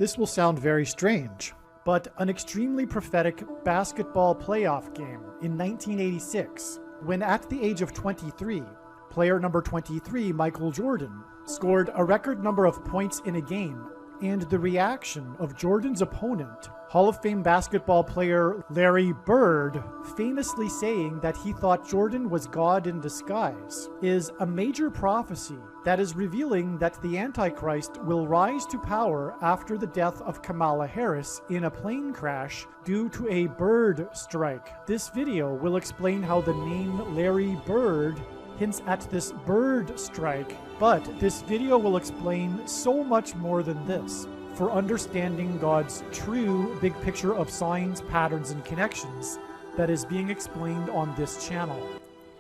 This will sound very strange, but an extremely prophetic basketball playoff game in 1986, when at the age of 23, player number 23, Michael Jordan, scored a record number of points in a game, and the reaction of Jordan's opponent, Hall of Fame basketball player Larry Bird, famously saying that he thought Jordan was God in disguise, is a major prophecy that is revealing that the Antichrist will rise to power after the death of Kamala Harris in a plane crash due to a bird strike. This video will explain how the name Larry Bird hints at this bird strike, but this video will explain so much more than this for understanding God's true big picture of signs, patterns, and connections that is being explained on this channel.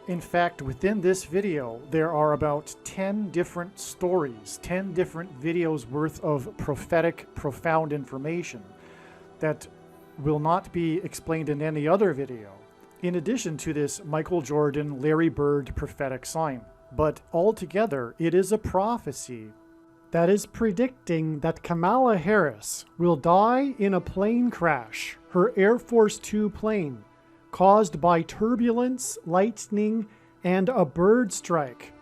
In fact, within this video, there are about 10 different stories, 10 different videos worth of prophetic, profound information that will not be explained in any other video, in addition to this Michael Jordan, Larry Bird prophetic sign. But altogether, it is a prophecy that is predicting that Kamala Harris will die in a plane crash, her Air Force Two plane, caused by turbulence, lightning, and a bird strike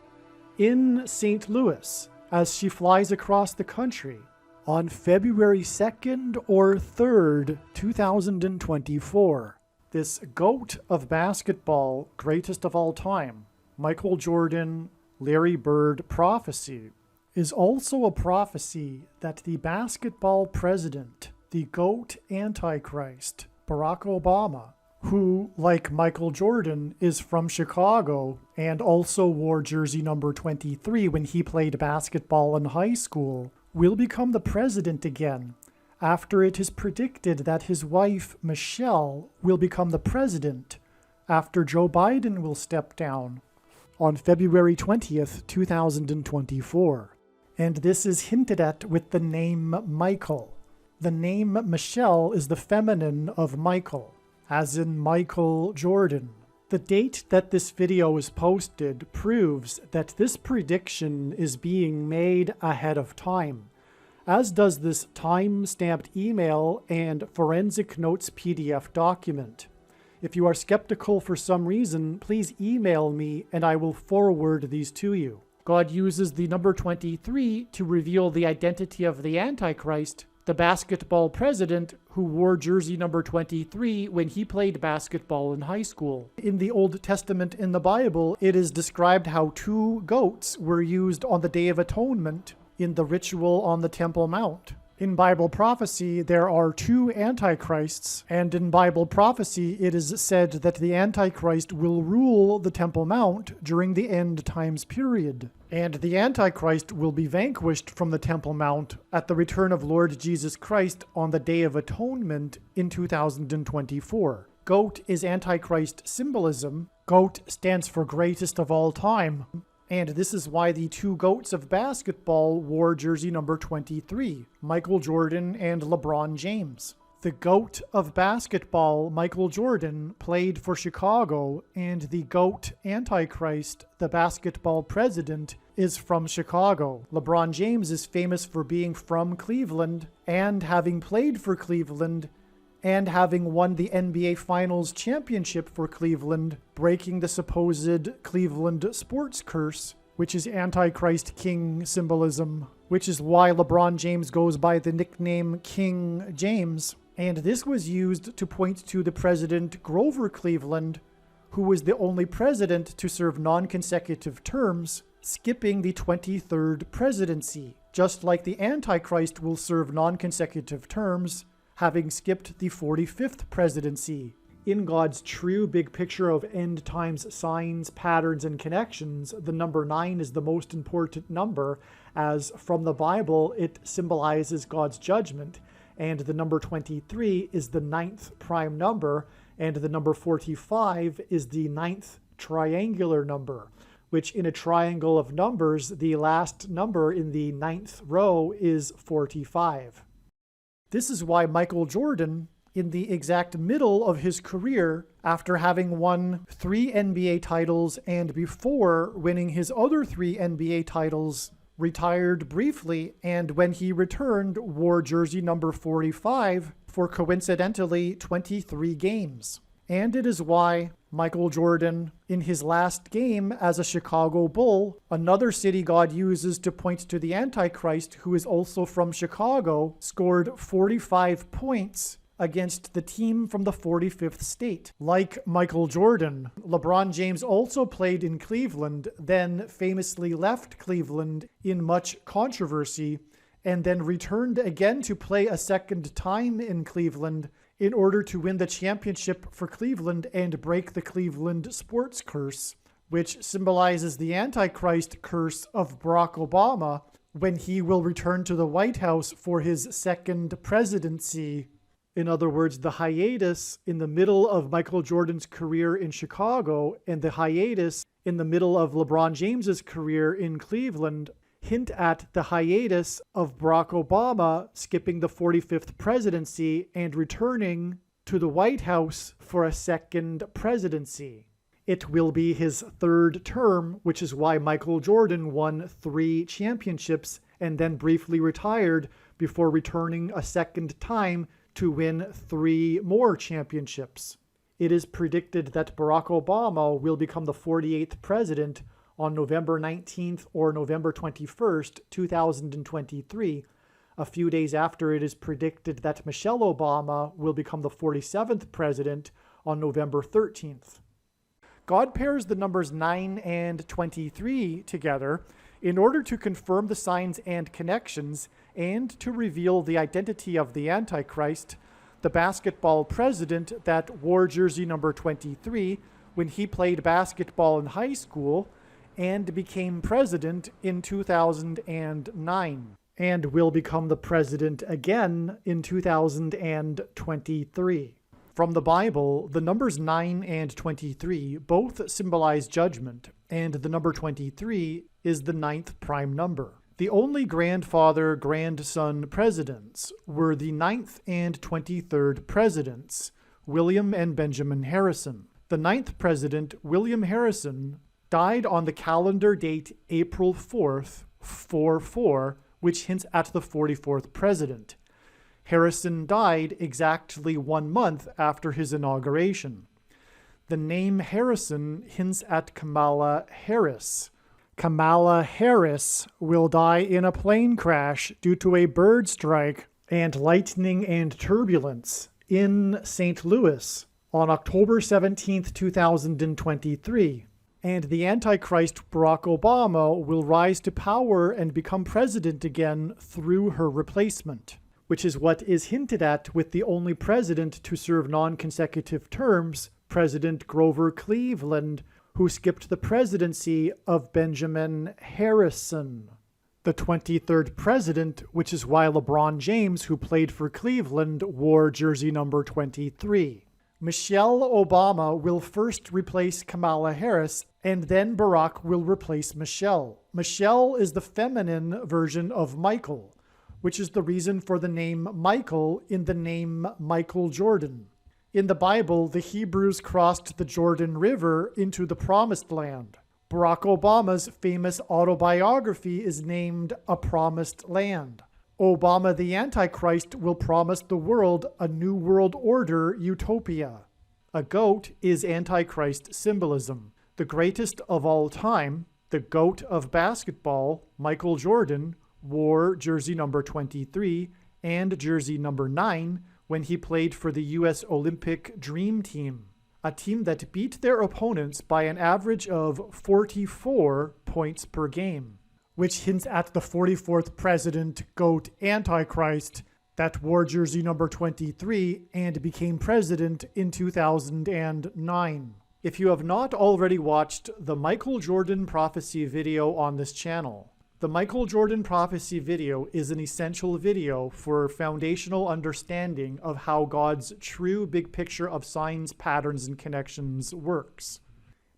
in St. Louis as she flies across the country on February 2nd or 3rd, 2024. This GOAT of basketball, greatest of all time, Michael Jordan, Larry Bird prophecy, is also a prophecy that the basketball president, the GOAT Antichrist, Barack Obama, who, like Michael Jordan, is from Chicago and also wore jersey number 23 when he played basketball in high school, will become the president again after it is predicted that his wife, Michelle, will become the president after Joe Biden will step down on February 20th, 2024. And this is hinted at with the name Michael. The name Michelle is the feminine of Michael, as in Michael Jordan. The date that this video is posted proves that this prediction is being made ahead of time, as does this time-stamped email and forensic notes PDF document. If you are skeptical for some reason, please email me and I will forward these to you. God uses the number 23 to reveal the identity of the Antichrist, the basketball president who wore jersey number 23 when he played basketball in high school. In the Old Testament in the Bible, it is described how two goats were used on the Day of Atonement in the ritual on the Temple Mount. In Bible prophecy, there are two antichrists, and in Bible prophecy, it is said that the Antichrist will rule the Temple Mount during the end times period, and the Antichrist will be vanquished from the Temple Mount at the return of Lord Jesus Christ on the Day of Atonement in 2024. Goat is Antichrist symbolism. Goat stands for greatest of all time. And this is why the two GOATs of basketball wore jersey number 23, Michael Jordan and LeBron James. The GOAT of basketball, Michael Jordan, played for Chicago, and the GOAT Antichrist, the basketball president, is from Chicago. LeBron James is famous for being from Cleveland and having played for Cleveland and having won the NBA Finals championship for Cleveland, breaking the supposed Cleveland sports curse, which is Antichrist King symbolism, which is why LeBron James goes by the nickname King James. And this was used to point to the president Grover Cleveland, who was the only president to serve non-consecutive terms, skipping the 23rd presidency, just like the Antichrist will serve non-consecutive terms, having skipped the 45th presidency. In God's true big picture of end times signs, patterns, and connections, the number 9 is the most important number, as from the Bible it symbolizes God's judgment, and the number 23 is the 9th prime number, and the number 45 is the 9th triangular number, which in a triangle of numbers, the last number in the 9th row is 45. This is why Michael Jordan, in the exact middle of his career, after having won 3 NBA titles and before winning his other 3 NBA titles retired briefly, and when he returned, wore jersey number 45 for coincidentally 23 games. And it is why Michael Jordan, in his last game as a Chicago Bull, another city God uses to point to the Antichrist, who is also from Chicago, scored 45 points against the team from the 45th state. Like Michael Jordan, LeBron James also played in Cleveland, then famously left Cleveland in much controversy, and then returned again to play a second time in Cleveland in order to win the championship for Cleveland and break the Cleveland sports curse, which symbolizes the Antichrist curse of Barack Obama when he will return to the White House for his second presidency. In other words, the hiatus in the middle of Michael Jordan's career in Chicago and the hiatus in the middle of LeBron James's career in Cleveland hint at the hiatus of Barack Obama skipping the 45th presidency and returning to the White House for a second presidency. It will be his third term, which is why Michael Jordan won 3 championships and then briefly retired before returning a second time to win 3 more championships. It is predicted that Barack Obama will become the 48th president on November 19th or November 21st, 2023, a few days after it is predicted that Michelle Obama will become the 47th president on November 13th. God pairs the numbers 9 and 23 together in order to confirm the signs and connections and to reveal the identity of the Antichrist, the basketball president that wore jersey number 23 when he played basketball in high school and became president in 2009, and will become the president again in 2023. From the Bible, the numbers 9 and 23 both symbolize judgment, and the number 23 is the 9th prime number. The only grandfather-grandson presidents were the 9th and 23rd presidents, William and Benjamin Harrison. The 9th president, William Harrison, died on the calendar date April 4th, 44, which hints at the 44th president. Harrison died exactly 1 month after his inauguration. The name Harrison hints at Kamala Harris. Kamala Harris will die in a plane crash due to a bird strike and lightning and turbulence in St. Louis on October 17, 2023. And the Antichrist Barack Obama will rise to power and become president again through her replacement, which is what is hinted at with the only president to serve non-consecutive terms, President Grover Cleveland, who skipped the presidency of Benjamin Harrison. The 23rd president, which is why LeBron James, who played for Cleveland, wore jersey number 23. Michelle Obama will first replace Kamala Harris, and then Barack will replace Michelle. Michelle is the feminine version of Michael, which is the reason for the name Michael in the name Michael Jordan. In the Bible, the Hebrews crossed the Jordan River into the Promised Land. Barack Obama's famous autobiography is named A Promised Land. Obama the Antichrist will promise the world a new world order utopia. A goat is Antichrist symbolism. The greatest of all time, the GOAT of basketball, Michael Jordan, wore jersey number 23 and jersey number 9 when he played for the U.S. Olympic Dream Team, a team that beat their opponents by an average of 44 points per game, which hints at the 44th president, GOAT Antichrist, that wore jersey number 23 and became president in 2009. If you have not already watched the Michael Jordan prophecy video on this channel, the Michael Jordan prophecy video is an essential video for foundational understanding of how God's true big picture of signs, patterns, and connections works.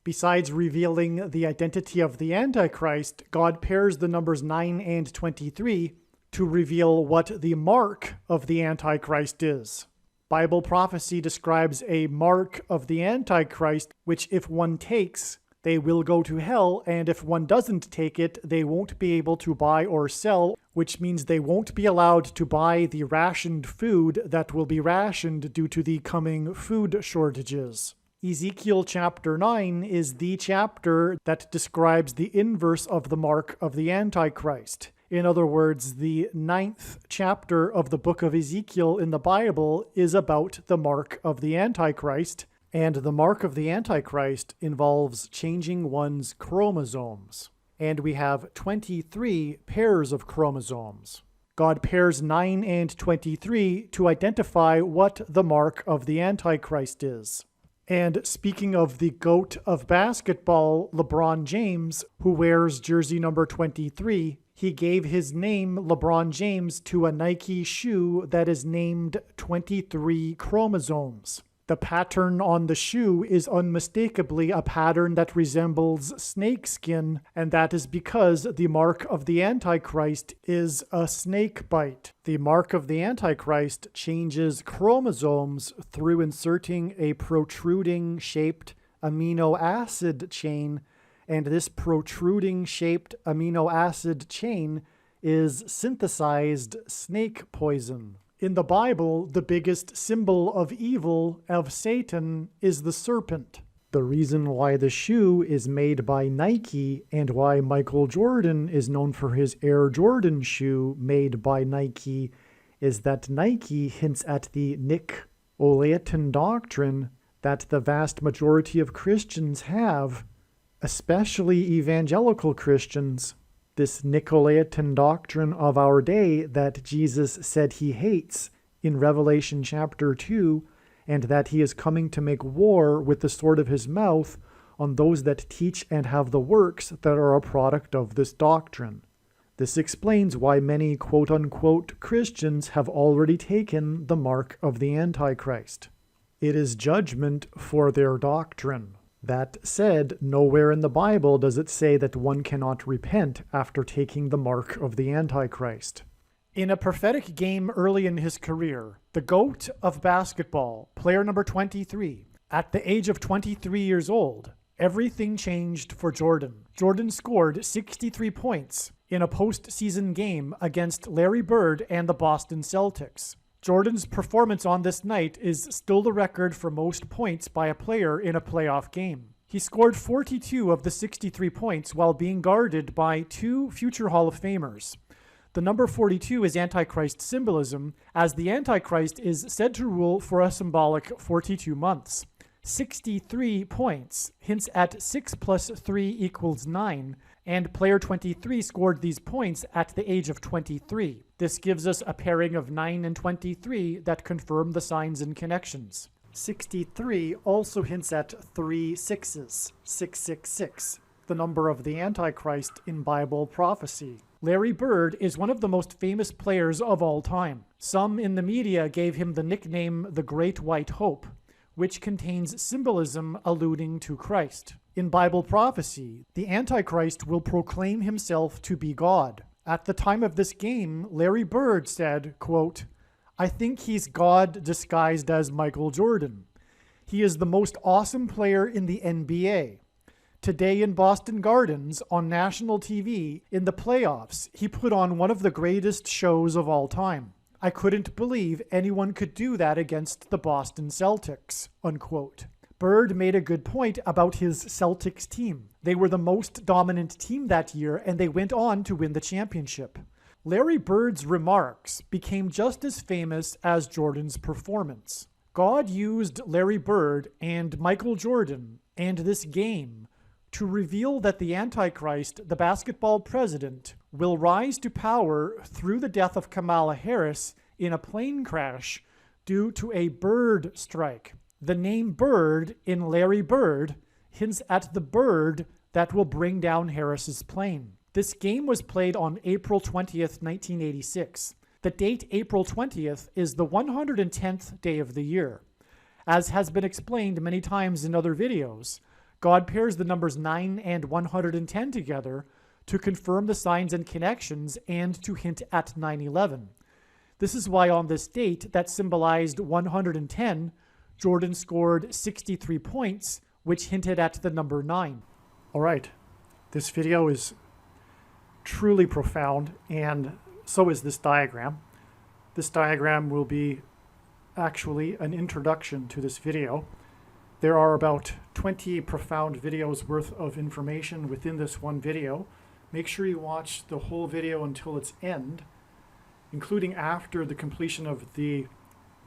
Besides revealing the identity of the Antichrist, God pairs the numbers 9 and 23 to reveal what the mark of the Antichrist is. Bible prophecy describes a mark of the Antichrist, which if one takes, They will go to hell, and if one doesn't take it, they won't be able to buy or sell, which means they won't be allowed to buy the rationed food that will be rationed due to the coming food shortages. Ezekiel chapter 9 is the chapter that describes the inverse of the mark of the Antichrist. In other words, the 9th chapter of the book of Ezekiel in the Bible is about the mark of the Antichrist, and the mark of the Antichrist involves changing one's chromosomes. And we have 23 pairs of chromosomes. God pairs 9 and 23 to identify what the mark of the Antichrist is. And speaking of the GOAT of basketball, LeBron James, who wears jersey number 23, he gave his name, LeBron James, to a Nike shoe that is named 23 chromosomes. The pattern on the shoe is unmistakably a pattern that resembles snakeskin, and that is because the mark of the Antichrist is a snake bite. The mark of the Antichrist changes chromosomes through inserting a protruding-shaped amino acid chain, and this protruding-shaped amino acid chain is synthesized snake poison. In the Bible, the biggest symbol of evil, of Satan, is the serpent. The reason why the shoe is made by Nike and why Michael Jordan is known for his Air Jordan shoe made by Nike is that Nike hints at the Nicolaitan doctrine that the vast majority of Christians have, especially evangelical Christians. This Nicolaitan doctrine of our day that Jesus said he hates in Revelation chapter 2, and that he is coming to make war with the sword of his mouth on those that teach and have the works that are a product of this doctrine. This explains why many quote-unquote Christians have already taken the mark of the Antichrist. It is judgment for their doctrine. That said, nowhere in the Bible does it say that one cannot repent after taking the mark of the Antichrist. In a prophetic game early in his career, the GOAT of basketball, player number 23, at the age of 23 years old, everything changed for Jordan. Jordan scored 63 points in a postseason game against Larry Bird and the Boston Celtics. Jordan's performance on this night is still the record for most points by a player in a playoff game. He scored 42 of the 63 points while being guarded by two future Hall of Famers. The number 42 is Antichrist symbolism, as the Antichrist is said to rule for a symbolic 42 months. 63 points hints at 6 plus 3 equals 9, and player 23 scored these points at the age of 23. This gives us a pairing of 9 and 23 that confirm the signs and connections. 63 also hints at 3 sixes, 666, the number of the Antichrist in Bible prophecy. Larry Bird is one of the most famous players of all time. Some in the media gave him the nickname the Great White Hope, which contains symbolism alluding to Christ. In Bible prophecy, the Antichrist will proclaim himself to be God. At the time of this game, Larry Bird said, quote, "I think he's God disguised as Michael Jordan. He is the most awesome player in the NBA. Today in Boston Gardens, on national TV, in the playoffs, he put on one of the greatest shows of all time. I couldn't believe anyone could do that against the Boston Celtics," unquote. Bird made a good point about his Celtics team. They were the most dominant team that year, and they went on to win the championship. Larry Bird's remarks became just as famous as Jordan's performance. God used Larry Bird and Michael Jordan and this game to reveal that the Antichrist, the basketball president, will rise to power through the death of Kamala Harris in a plane crash due to a bird strike. The name Bird in Larry Bird hints at the bird that will bring down Harris's plane. This game was played on April 20th, 1986. The date April 20th is the 110th day of the year. As has been explained many times in other videos, God pairs the numbers 9 and 110 together to confirm the signs and connections and to hint at 9/11. This is why on this date that symbolized 110, Jordan scored 63 points, which hinted at the number 9. All right, this video is truly profound, and so is this diagram. This diagram will be actually an introduction to this video. There are about 20 profound videos worth of information within this one video. Make sure you watch the whole video until its end, including after the completion of the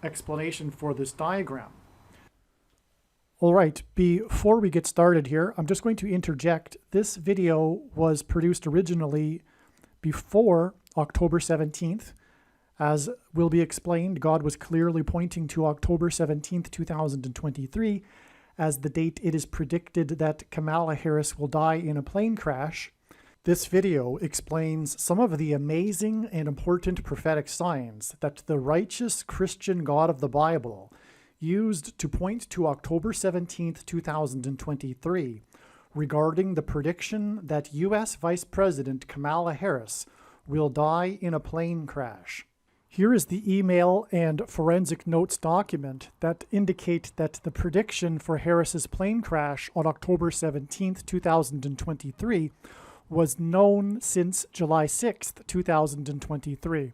explanation for this diagram. All right, before we get started here, I'm just going to interject. This video was produced originally before October 17th. As will be explained, God was clearly pointing to October 17th, 2023 as the date it is predicted that Kamala Harris will die in a plane crash. This video explains some of the amazing and important prophetic signs that the righteous Christian God of the Bible used to point to October 17th, 2023 regarding the prediction that U.S. Vice President Kamala Harris will die in a plane crash. Here is the email and forensic notes document that indicate that the prediction for Harris's plane crash on October 17th, 2023 was known since July 6th, 2023.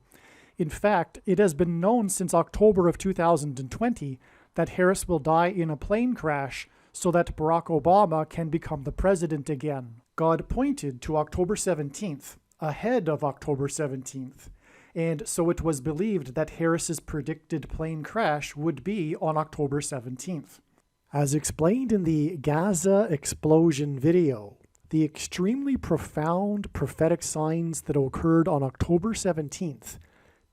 In fact, it has been known since October of 2020 that Harris will die in a plane crash so that Barack Obama can become the president again. God pointed to October 17th, ahead of October 17th, and so it was believed that Harris's predicted plane crash would be on October 17th. As explained in the Gaza explosion video, the extremely profound prophetic signs that occurred on October 17th,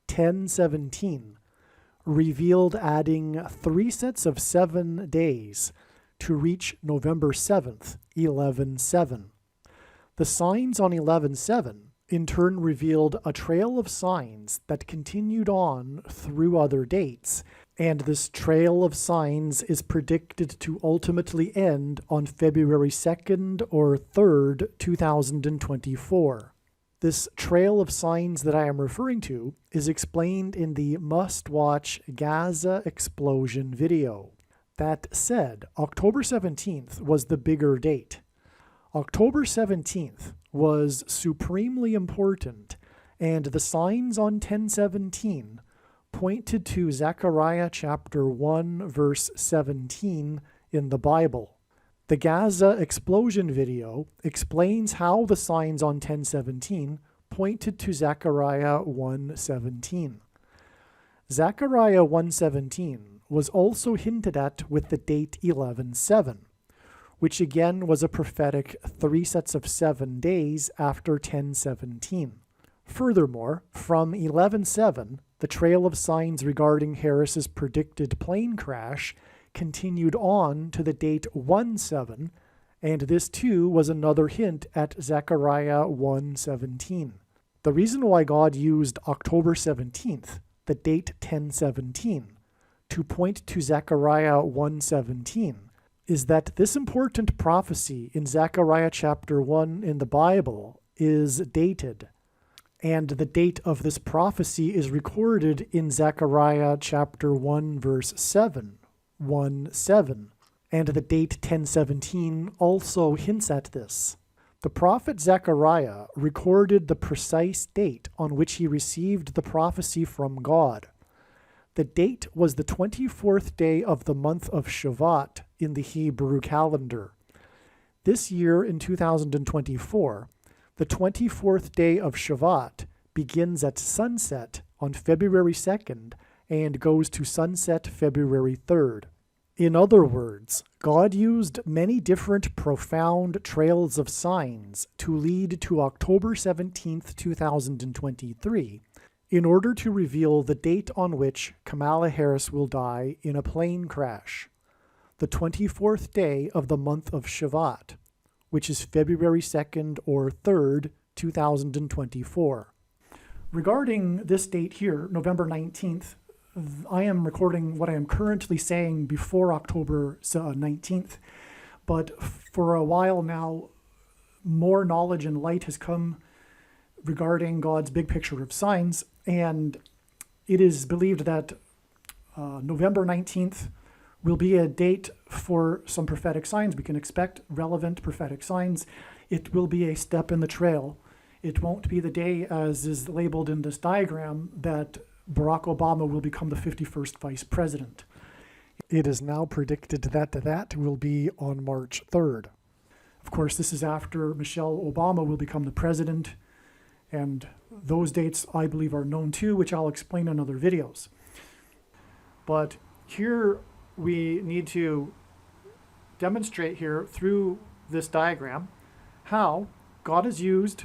1017, revealed adding 3 sets of 7 days to reach November 7th, 11/7. The signs on 11/7 in turn revealed a trail of signs that continued on through other dates, and this trail of signs is predicted to ultimately end on February 2nd or 3rd, 2024. This trail of signs that I am referring to is explained in the must-watch Gaza explosion video. That said, October 17th was the bigger date. October 17th was supremely important, and the signs on 1017 pointed to Zechariah chapter 1, verse 17 in the Bible. The Gaza explosion video explains how the signs on 1017 pointed to Zechariah 1:17. Zechariah 1:17 was also hinted at with the date 11/7, which again was a prophetic 3 sets of 7 days after 1017. Furthermore, from 11/7, the trail of signs regarding Harris's predicted plane crash continued on to the date 1/7, and this too was another hint at Zechariah 1:17. The reason why God used October 17th, the date 1017, to point to Zechariah 1:17 is that this important prophecy in Zechariah chapter 1 in the Bible is dated, and the date of this prophecy is recorded in Zechariah chapter 1 verse 7, 1:7, and the date 1017 also hints at this. The prophet Zechariah recorded the precise date on which he received the prophecy from God. The date was the 24th day of the month of Shavat in the Hebrew calendar. This year in 2024, the 24th day of Shavat begins at sunset on February 2nd and goes to sunset February 3rd. In other words, God used many different profound trails of signs to lead to October 17th, 2023, in order to reveal the date on which Kamala Harris will die in a plane crash, the 24th day of the month of Shavat, which is February 2nd or 3rd, 2024. Regarding this date here, November 19th, I am recording what I am currently saying before October 19th, but for a while now, more knowledge and light has come regarding God's big picture of signs, and it is believed that November 19th will be a date for some prophetic signs. We can expect relevant prophetic signs. It will be a step in the trail. It won't be the day, as is labeled in this diagram, that Barack Obama will become the 51st vice president. It is now predicted that that will be on March 3rd. Of course, this is after Michelle Obama will become the president, and those dates I believe are known too, which I'll explain in other videos. But here we need to demonstrate here through this diagram how God has used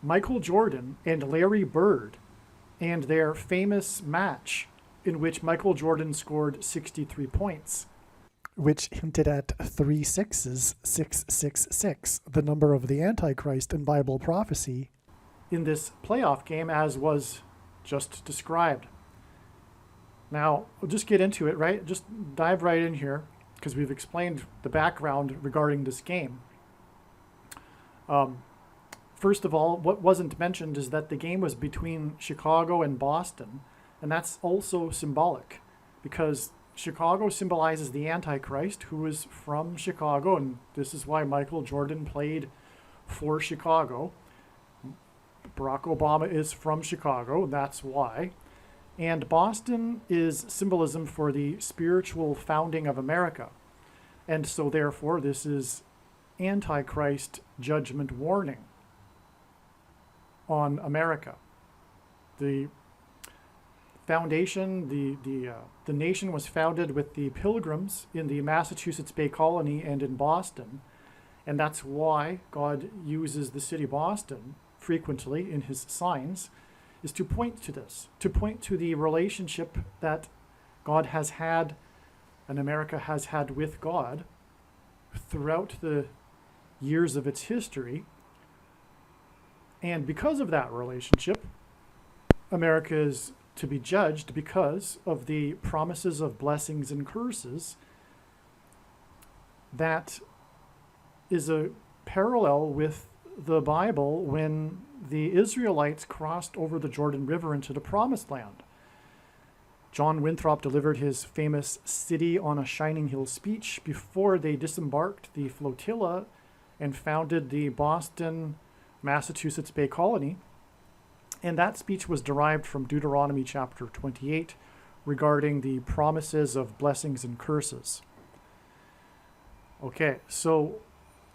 Michael Jordan and Larry Bird and their famous match in which Michael Jordan scored 63 points, which hinted at 3 sixes, 666, the number of the Antichrist in Bible prophecy, in this playoff game as was just described. Now, we'll just get into it, right? Just dive right in here because we've explained the background regarding this game. First of all, what wasn't mentioned is that the game was between Chicago and Boston, and that's also symbolic because Chicago symbolizes the Antichrist, who is from Chicago, and this is why Michael Jordan played for Chicago. Barack Obama is from Chicago, that's why. And Boston is symbolism for the spiritual founding of America. And so therefore, this is Antichrist judgment warning on America. The foundation, the nation was founded with the Pilgrims in the Massachusetts Bay Colony and in Boston, and that's why God uses the city Boston frequently in his signs, is to point to this, to point to the relationship that God has had and America has had with God throughout the years of its history. And because of that relationship, America is to be judged because of the promises of blessings and curses. That is a parallel with the Bible when the Israelites crossed over the Jordan River into the Promised Land. John Winthrop delivered his famous City on a Shining Hill speech before they disembarked the flotilla and founded the Boston, Massachusetts Bay Colony. And that speech was derived from Deuteronomy chapter 28 regarding the promises of blessings and curses. Okay, so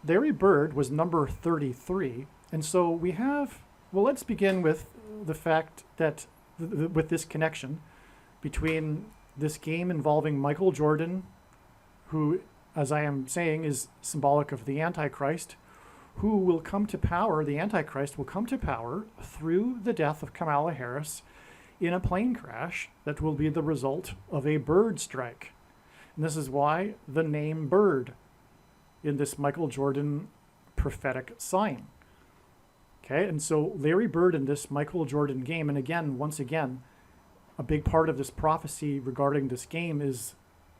Larry Bird was number 33. And so we have, well, let's begin with the fact that, with this connection between this game involving Michael Jordan, who, as I am saying, is symbolic of the Antichrist, who will come to power, the Antichrist will come to power through the death of Kamala Harris in a plane crash that will be the result of a bird strike. And this is why the name Bird in this Michael Jordan prophetic sign. Okay, and so Larry Bird in this Michael Jordan game, and again, once again, a big part of this prophecy regarding this game is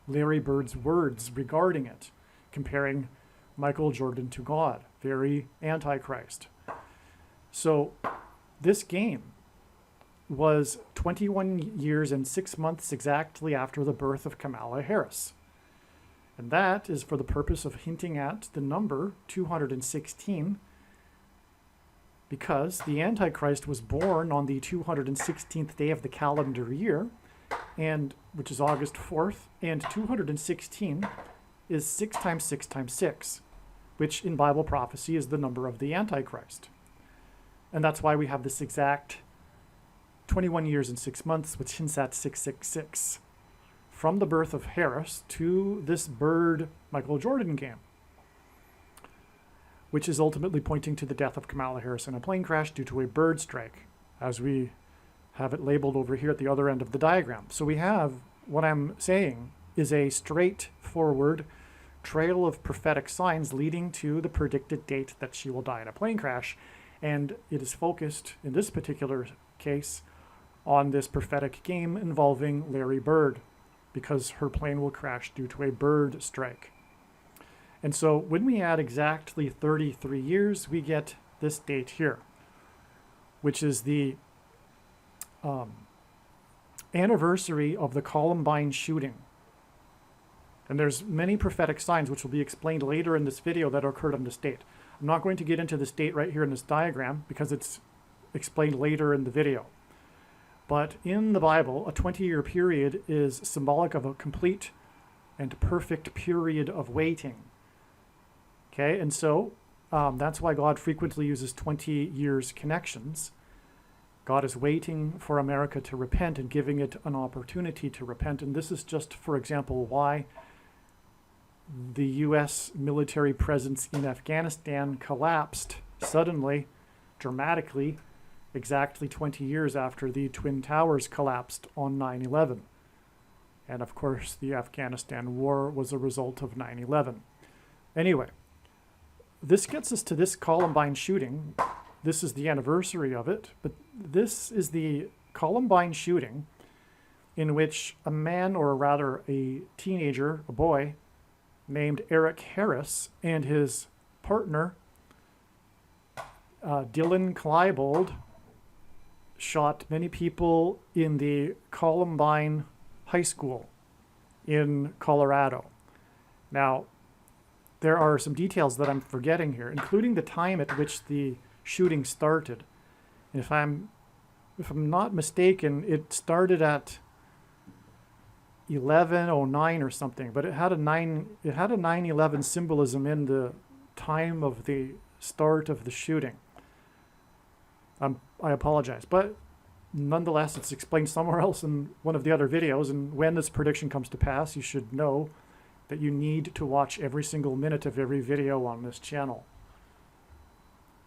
Larry Bird's words regarding it, comparing Michael Jordan to God, very Antichrist. So this game was 21 years and 6 months exactly after the birth of Kamala Harris. And that is for the purpose of hinting at the number 216, because the Antichrist was born on the 216th day of the calendar year, and which is August 4th, and 216 is 6 times 6 times 6, which in Bible prophecy is the number of the Antichrist. And that's why we have this exact 21 years and 6 months, which hints at 666, from the birth of Harris to this Bird Michael Jordan game, which is ultimately pointing to the death of Kamala Harris in a plane crash due to a bird strike, as we have it labeled over here at the other end of the diagram. So we have, what I'm saying is a straightforward trail of prophetic signs leading to the predicted date that she will die in a plane crash. And it is focused, in this particular case, on this prophetic game involving Larry Bird, because her plane will crash due to a bird strike. And so when we add exactly 33 years, we get this date here, which is the anniversary of the Columbine shooting. And there's many prophetic signs which will be explained later in this video that occurred on this date. I'm not going to get into this date right here in this diagram because it's explained later in the video. But in the Bible, a 20-year period is symbolic of a complete and perfect period of waiting. Okay, and so that's why God frequently uses 20 years connections. God is waiting for America to repent and giving it an opportunity to repent. And this is just, for example, why the U.S. military presence in Afghanistan collapsed suddenly, dramatically, exactly 20 years after the Twin Towers collapsed on 9/11. And of course, the Afghanistan war was a result of 9/11. Anyway, this gets us to this Columbine shooting. This is the anniversary of it, but this is the Columbine shooting in which a man, or rather a teenager, a boy, named Eric Harris and his partner, Dylan Klebold, shot many people in the Columbine High School in Colorado. Now, there are some details that I'm forgetting here, including the time at which the shooting started. And if I'm not mistaken, it started at 11:09 or something, but it had a 9/11 symbolism in the time of the start of the shooting. I apologize, but nonetheless, it's explained somewhere else in one of the other videos, and when this prediction comes to pass, you should know that you need to watch every single minute of every video on this channel.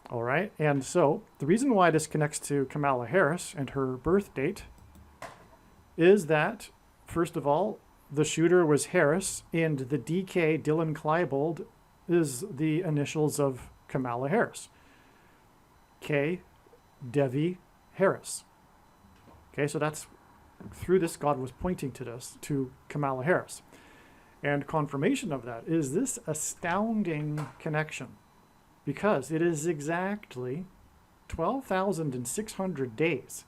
All right, and so the reason why this connects to Kamala Harris and her birth date is that, first of all, the shooter was Harris, and the DK, Dylan Klebold, is the initials of Kamala Harris. K. Devi Harris. Okay, so that's, through this, God was pointing to this, to Kamala Harris. And confirmation of that is this astounding connection, because it is exactly 12,600 days,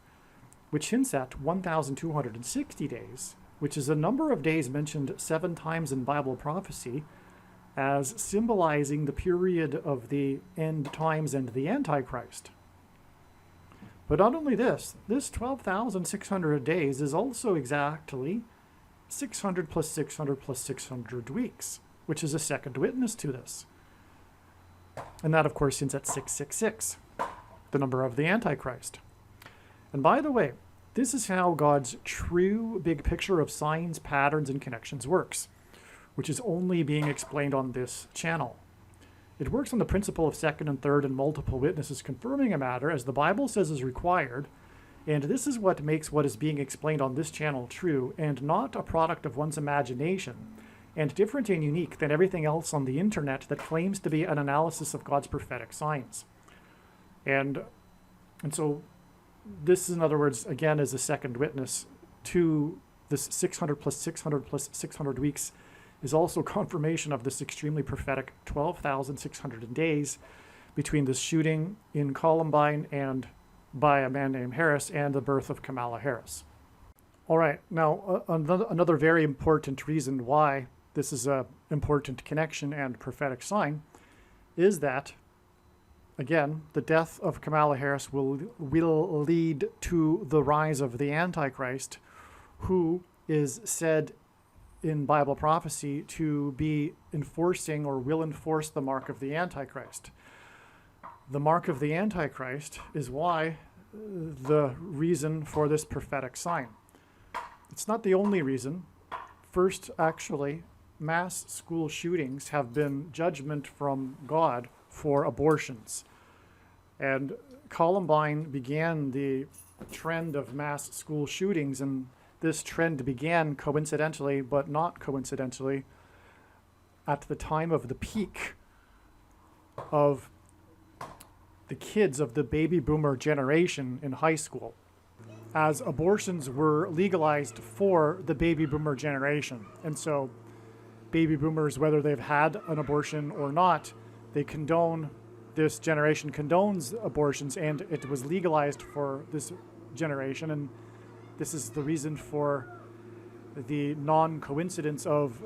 which hints at 1,260 days, which is a number of days mentioned 7 times in Bible prophecy as symbolizing the period of the end times and the Antichrist. But not only this 12,600 days is also exactly 600 plus 600 plus 600 weeks, which is a second witness to this. And that, of course, hints at 666, the number of the Antichrist. And by the way, this is how God's true big picture of signs, patterns, and connections works, which is only being explained on this channel. It works on the principle of second and third and multiple witnesses confirming a matter as the Bible says is required, and this is what makes what is being explained on this channel true and not a product of one's imagination, and different and unique than everything else on the internet that claims to be an analysis of God's prophetic signs. And so this, in other words, again, is a second witness to this 600 plus 600 plus 600 weeks is also confirmation of this extremely prophetic 12,600 days between the shooting in Columbine and by a man named Harris and the birth of Kamala Harris. All right, now another very important reason why this is an important connection and prophetic sign is that, again, the death of Kamala Harris will lead to the rise of the Antichrist, who is said in Bible prophecy to be enforcing or will enforce the mark of the Antichrist. The mark of the Antichrist is why the reason for this prophetic sign. It's not the only reason. First, actually, mass school shootings have been judgment from God for abortions. And Columbine began the trend of mass school shootings, and this trend began coincidentally, but not coincidentally, at the time of the peak of the kids of the baby boomer generation in high school, as abortions were legalized for the baby boomer generation. And so baby boomers, whether they've had an abortion or not, they condone, this generation condones abortions, and it was legalized for this generation. And This is the reason for the non-coincidence of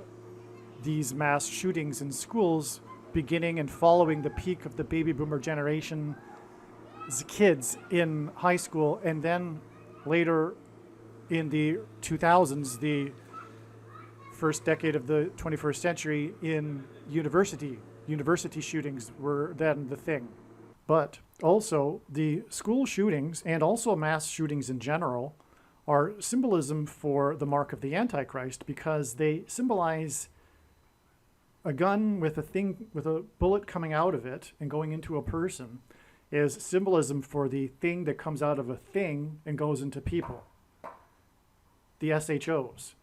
these mass shootings in schools beginning and following the peak of the baby boomer generation's kids in high school, and then later in the 2000s, the first decade of the 21st century, in university shootings were then the thing. But also the school shootings and also mass shootings in general are symbolism for the mark of the Antichrist, because they symbolize a gun with a bullet coming out of it and going into a person is symbolism for the thing that comes out of a thing and goes into people, the SHOs.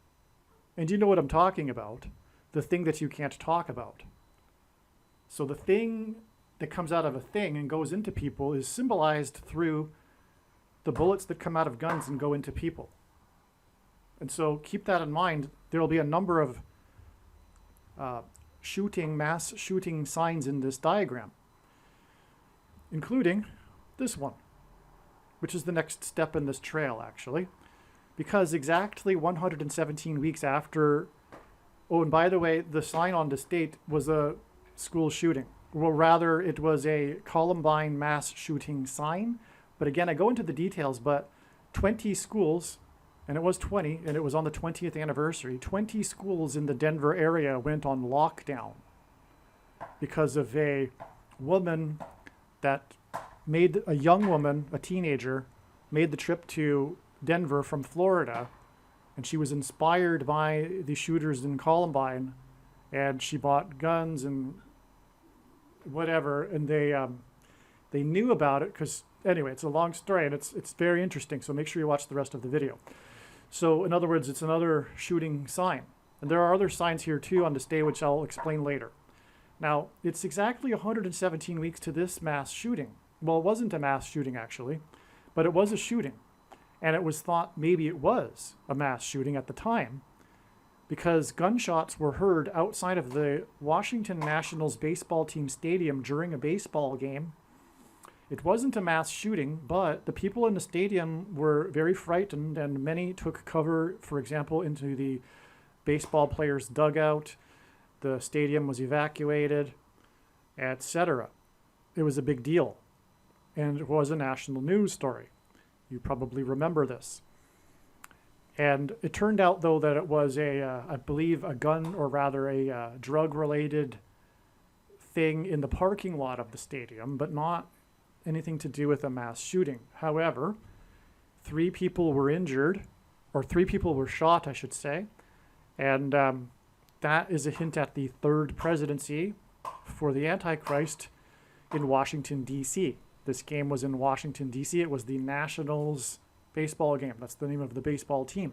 And you know what I'm talking about, the thing that you can't talk about. So the thing that comes out of a thing and goes into people is symbolized through the bullets that come out of guns and go into people. And so keep that in mind. There will be a number of mass shooting signs in this diagram, including this one, which is the next step in this trail, actually, because exactly 117 weeks after, oh, and by the way, the sign on this date was a school shooting. Well, rather, it was a Columbine mass shooting sign. But again, I go into the details, but 20 schools, and it was 20, and it was on the 20th anniversary, 20 schools in the Denver area went on lockdown because of a woman that made, a young woman, a teenager, made the trip to Denver from Florida, and she was inspired by the shooters in Columbine, and she bought guns and whatever, and they knew about it because, anyway, it's a long story, and it's very interesting, so make sure you watch the rest of the video. So in other words, it's another shooting sign. And there are other signs here too on this day, which I'll explain later. Now, it's exactly 117 weeks to this mass shooting. Well, it wasn't a mass shooting actually, but it was a shooting. And it was thought maybe it was a mass shooting at the time, because gunshots were heard outside of the Washington Nationals baseball team stadium during a baseball game. It wasn't a mass shooting, but the people in the stadium were very frightened, and many took cover, for example, into the baseball players' dugout. The stadium was evacuated, etc. It was a big deal, and it was a national news story. You probably remember this. And it turned out, though, that it was I believe, a gun, or rather a drug-related thing in the parking lot of the stadium, but not anything to do with a mass shooting. However, 3 people were injured, or 3 people were shot, I should say, and that is a hint at the third presidency for the Antichrist in Washington, D.C. This game was in Washington, D.C. It was the Nationals baseball game. That's the name of the baseball team.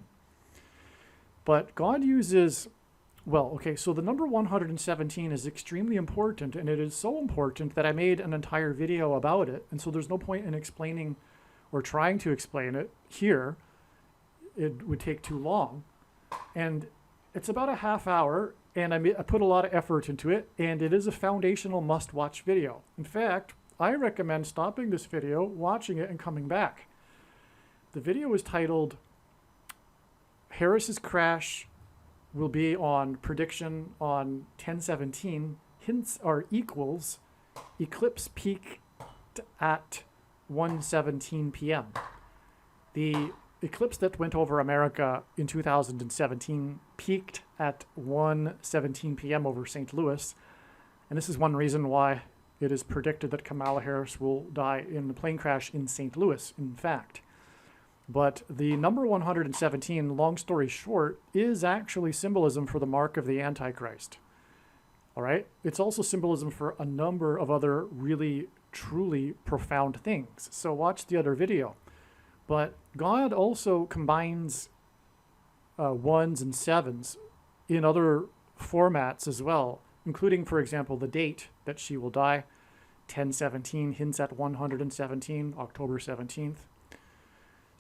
But God uses, well, okay, so the number 117 is extremely important, and it is so important that I made an entire video about it, and so there's no point in explaining or trying to explain it here. It would take too long. And it's about a half hour, and I put a lot of effort into it, and it is a foundational must-watch video. In fact, I recommend stopping this video, watching it, and coming back. The video is titled, Harris's Crash will be on prediction on 10/17. Hints are equals. Eclipse peaked at 1:17 p.m. The eclipse that went over America in 2017 peaked at 1:17 p.m. over St. Louis. And this is one reason why it is predicted that Kamala Harris will die in a plane crash in St. Louis, in fact. But the number 117, long story short, is actually symbolism for the mark of the Antichrist. All right? It's also symbolism for a number of other really, truly profound things. So watch the other video. But God also combines 1s and 7s in other formats as well, including, for example, the date that she will die, 10/17, hints at 117, October 17th.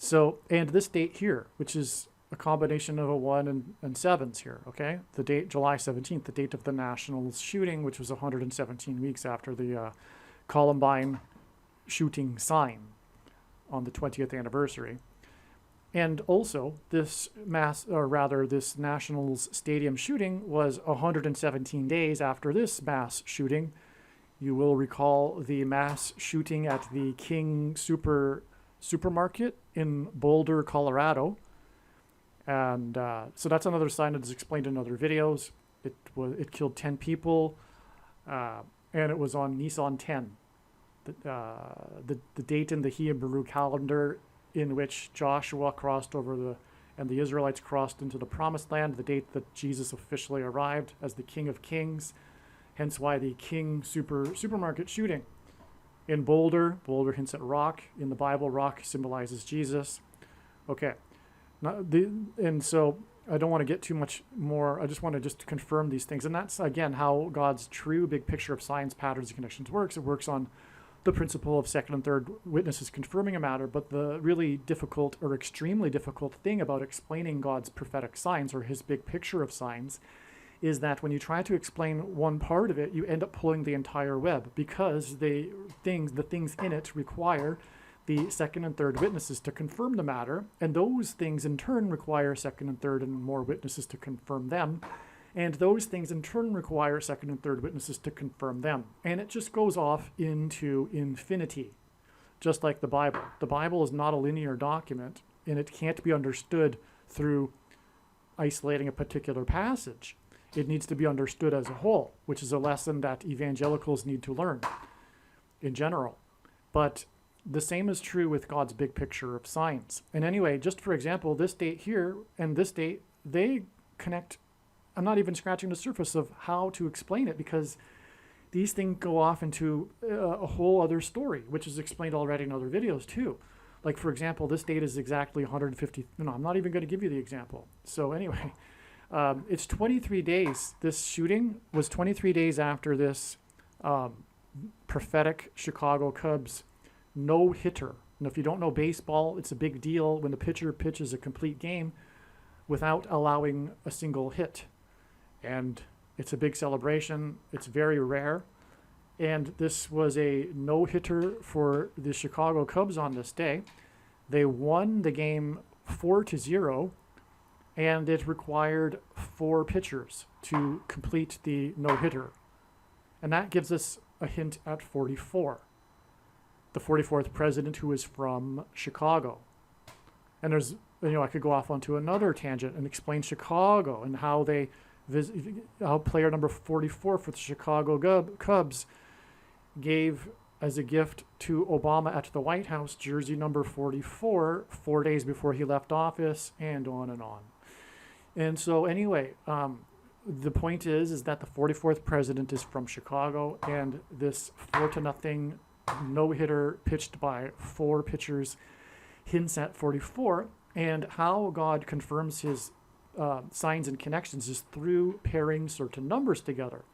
So, and this date here, which is a combination of a 1 and 7s here, okay? The date, July 17th, the date of the Nationals shooting, which was 117 weeks after the Columbine shooting sign on the 20th anniversary. And also, this this Nationals Stadium shooting was 117 days after this mass shooting. You will recall the mass shooting at the King Supermarket in Boulder, Colorado. And so that's another sign that is explained in other videos. It killed 10 people, and it was on Nisan 10, the date in the Hebrew calendar in which Joshua crossed over and the Israelites crossed into the Promised Land, the date that Jesus officially arrived as the King of Kings. Hence why the King Supermarket shooting. In Boulder hints at rock. In the Bible, rock symbolizes Jesus. Okay. And so I don't want to get too much more. I just want to just confirm these things. And that's, again, how God's true big picture of signs, patterns, and connections works. It works on the principle of second and third witnesses confirming a matter. But the really difficult or extremely difficult thing about explaining God's prophetic signs or his big picture of signs is that when you try to explain one part of it, you end up pulling the entire web, because the things in it require the second and third witnesses to confirm the matter, and those things in turn require second and third and more witnesses to confirm them, and those things in turn require second and third witnesses to confirm them. And it just goes off into infinity, just like the Bible. The Bible is not a linear document, and it can't be understood through isolating a particular passage. It needs to be understood as a whole, which is a lesson that evangelicals need to learn in general. But the same is true with God's big picture of signs. And anyway, just for example, this date here and this date, they connect. I'm not even scratching the surface of how to explain it, because these things go off into a whole other story, which is explained already in other videos too. Like, for example, this date is exactly 150. No, I'm not even going to give you the example. So anyway, it's 23 days. This shooting was 23 days after this prophetic Chicago Cubs no-hitter. And if you don't know baseball, it's a big deal when the pitcher pitches a complete game without allowing a single hit. And it's a big celebration. It's very rare. And this was a no-hitter for the Chicago Cubs on this day. They won the game 4-0, and it required 4 pitchers to complete the no-hitter. And that gives us a hint at 44. The 44th president, who is from Chicago. And there's, I could go off onto another tangent and explain Chicago and how how player number 44 for the Chicago Cubs gave as a gift to Obama at the White House jersey number 44 4 days before he left office, and on and on. And so anyway, the point is that the 44th president is from Chicago, and this 4-0 no-hitter pitched by 4 pitchers hints at 44. And how God confirms his signs and connections is through pairing certain numbers together.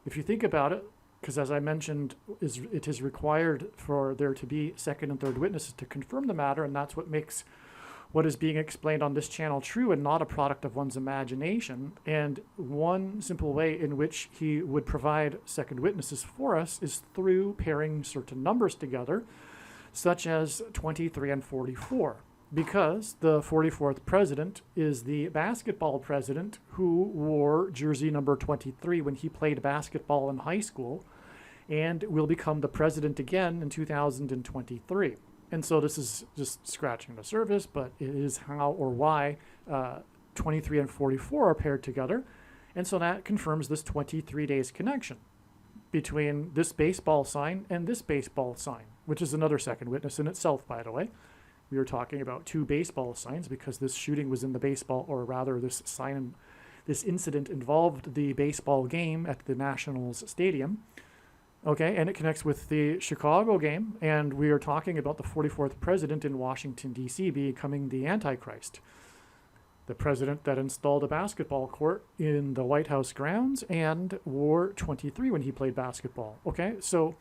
If you think about it, because as I mentioned, it is required for there to be second and third witnesses to confirm the matter, and that's what makes what is being explained on this channel true and not a product of one's imagination. And one simple way in which he would provide second witnesses for us is through pairing certain numbers together, such as 23 and 44. Because the 44th president is the basketball president who wore jersey number 23 when he played basketball in high school, and will become the president again in 2023. And so this is just scratching the surface, but it is how or why 23 and 44 are paired together. And so that confirms this 23 days connection between this baseball sign and this baseball sign, which is another second witness in itself, by the way. We were talking about 2 baseball signs because this shooting was in the baseball, or rather this incident involved the baseball game at the Nationals Stadium. Okay, and it connects with the Chicago game, and we are talking about the 44th president in Washington, D.C. becoming the Antichrist. The president that installed a basketball court in the White House grounds and wore 23 when he played basketball. Okay, so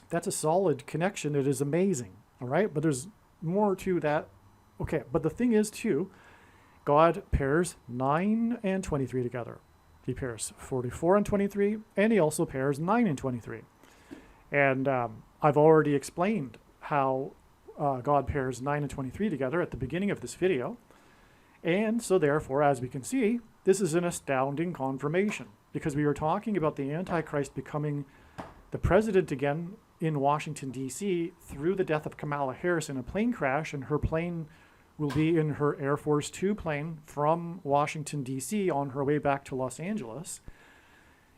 that's a solid connection. It is amazing, all right? But there's more to that. Okay, but the thing is, too, God pairs 9 and 23 together. He pairs 44 and 23, and he also pairs 9 and 23. And I've already explained how God pairs 9 and 23 together at the beginning of this video. And so therefore, as we can see, this is an astounding confirmation, because we were talking about the Antichrist becoming the president again in Washington, D.C. through the death of Kamala Harris in a plane crash, and her plane will be in her Air Force Two plane from Washington, D.C. on her way back to Los Angeles.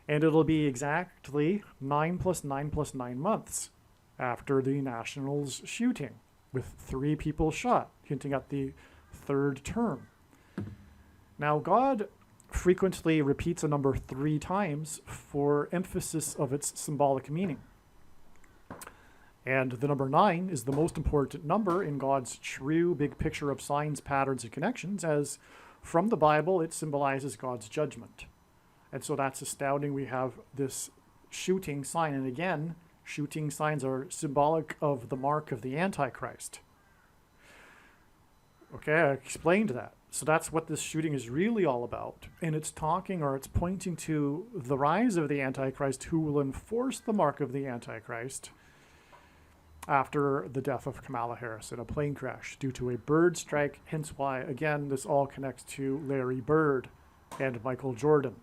And it'll be exactly 9 plus 9 plus 9 months after the Nationals shooting, with 3 people shot, hinting at the 3rd term. Now, God frequently repeats a number 3 times for emphasis of its symbolic meaning. And the number 9 is the most important number in God's true big picture of signs, patterns, and connections, as from the Bible it symbolizes God's judgment. And so that's astounding. We have this shooting sign, and again, shooting signs are symbolic of the mark of the Antichrist. Okay, I explained that. So that's what this shooting is really all about. And it's talking, or it's pointing to the rise of the Antichrist, who will enforce the mark of the Antichrist after the death of Kamala Harris in a plane crash due to a bird strike. Hence why, again, this all connects to Larry Bird and Michael Jordan.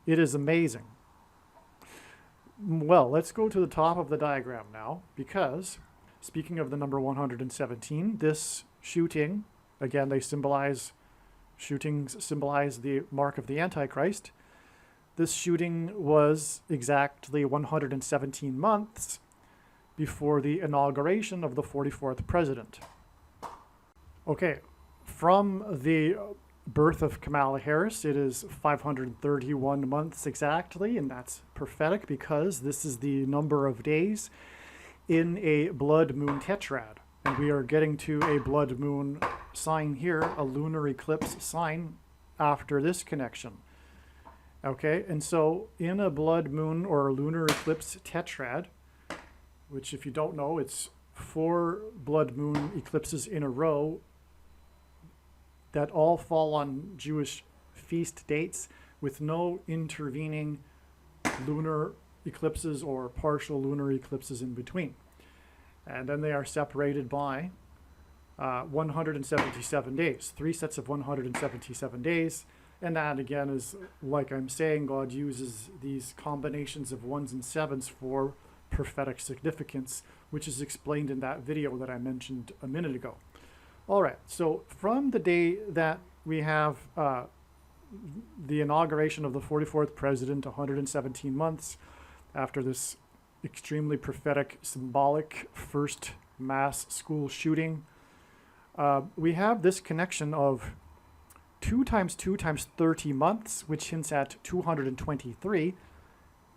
It is amazing. Well, let's go to the top of the diagram now, because speaking of the number 117, this shooting, again, shootings symbolize the mark of the Antichrist. This shooting was exactly 117 months before the inauguration of the 44th president. Okay, from the birth of Kamala Harris, it is 531 months exactly, and that's prophetic because this is the number of days in a blood moon tetrad. And we are getting to a blood moon sign here, a lunar eclipse sign after this connection. Okay, and so in a blood moon or lunar eclipse tetrad, which if you don't know, it's 4 blood moon eclipses in a row that all fall on Jewish feast dates with no intervening lunar eclipses or partial lunar eclipses in between. And then they are separated by 177 days, 3 sets of 177 days. And that again is, like I'm saying, God uses these combinations of 1s and 7s for prophetic significance, which is explained in that video that I mentioned a minute ago. All right, so from the day that we have the inauguration of the 44th president, 117 months after this extremely prophetic, symbolic first mass school shooting, we have this connection of 2 times 2 times 30 months, which hints at 223,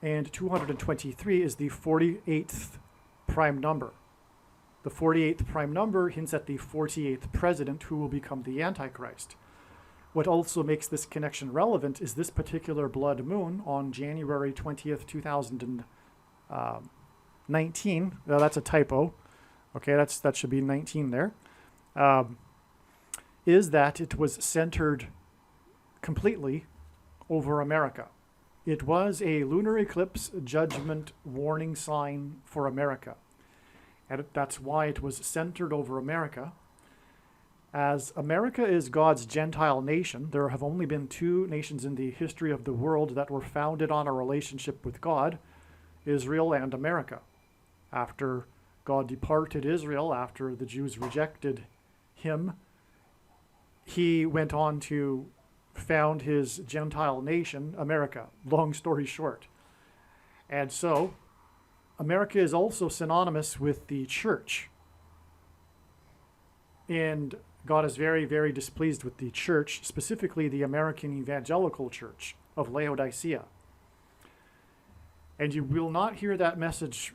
and 223 is the 48th prime number. The 48th prime number hints at the 48th president, who will become the Antichrist. What also makes this connection relevant is this particular blood moon on January 20th, 2019. Now that's a typo. Okay, that should be 19 there. Is that it was centered completely over America. It was a lunar eclipse judgment warning sign for America. And that's why it was centered over America. As America is God's Gentile nation, there have only been 2 nations in the history of the world that were founded on a relationship with God, Israel and America. After God departed Israel, after the Jews rejected him, he went on to found his Gentile nation, America, long story short. And so America is also synonymous with the church. And God is very, very displeased with the church, specifically the American Evangelical Church of Laodicea. And you will not hear that message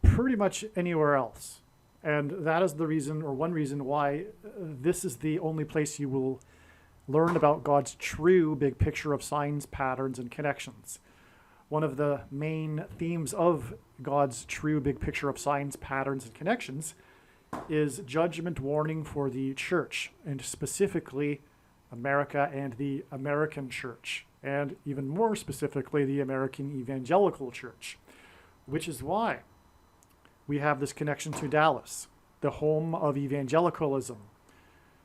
pretty much anywhere else. And that is the reason, or one reason, why this is the only place you will learn about God's true big picture of signs, patterns, and connections. One of the main themes of God's true big picture of signs, patterns, and connections is judgment warning for the church, and specifically America and the American church, and even more specifically the American Evangelical Church, which is why we have this connection to Dallas, the home of evangelicalism,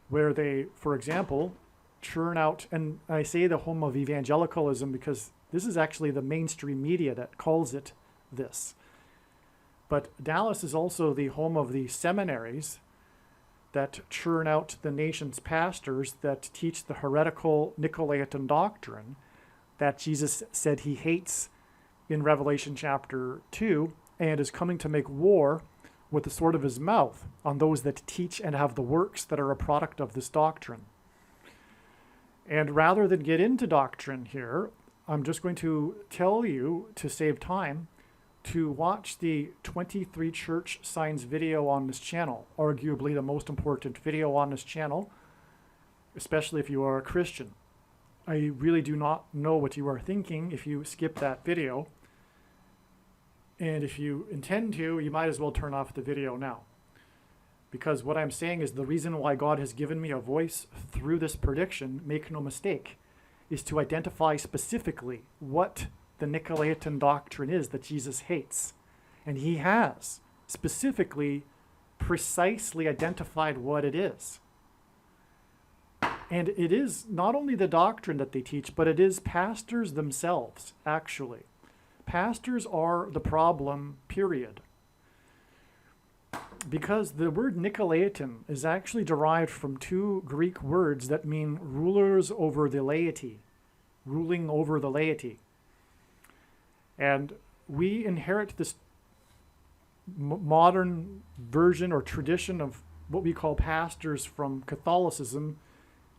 where they, for example, churn out, and I say the home of evangelicalism because this is actually the mainstream media that calls it this. But Dallas is also the home of the seminaries that churn out the nation's pastors that teach the heretical Nicolaitan doctrine that Jesus said he hates in Revelation chapter 2 and is coming to make war with the sword of his mouth on those that teach and have the works that are a product of this doctrine. And rather than get into doctrine here, I'm just going to tell you, to save time, to watch the 23 church signs video on this channel, arguably the most important video on this channel, especially if you are a Christian. I really do not know what you are thinking if you skip that video. And if you intend to, you might as well turn off the video now. Because what I'm saying is the reason why God has given me a voice through this prediction, make no mistake, is to identify specifically what the Nicolaitan doctrine is that Jesus hates. And he has specifically, precisely identified what it is. And it is not only the doctrine that they teach, but it is pastors themselves, actually. Pastors are the problem, period. Because the word Nicolaitan is actually derived from two Greek words that mean rulers over the laity, ruling over the laity. And we inherit this modern version or tradition of what we call pastors from Catholicism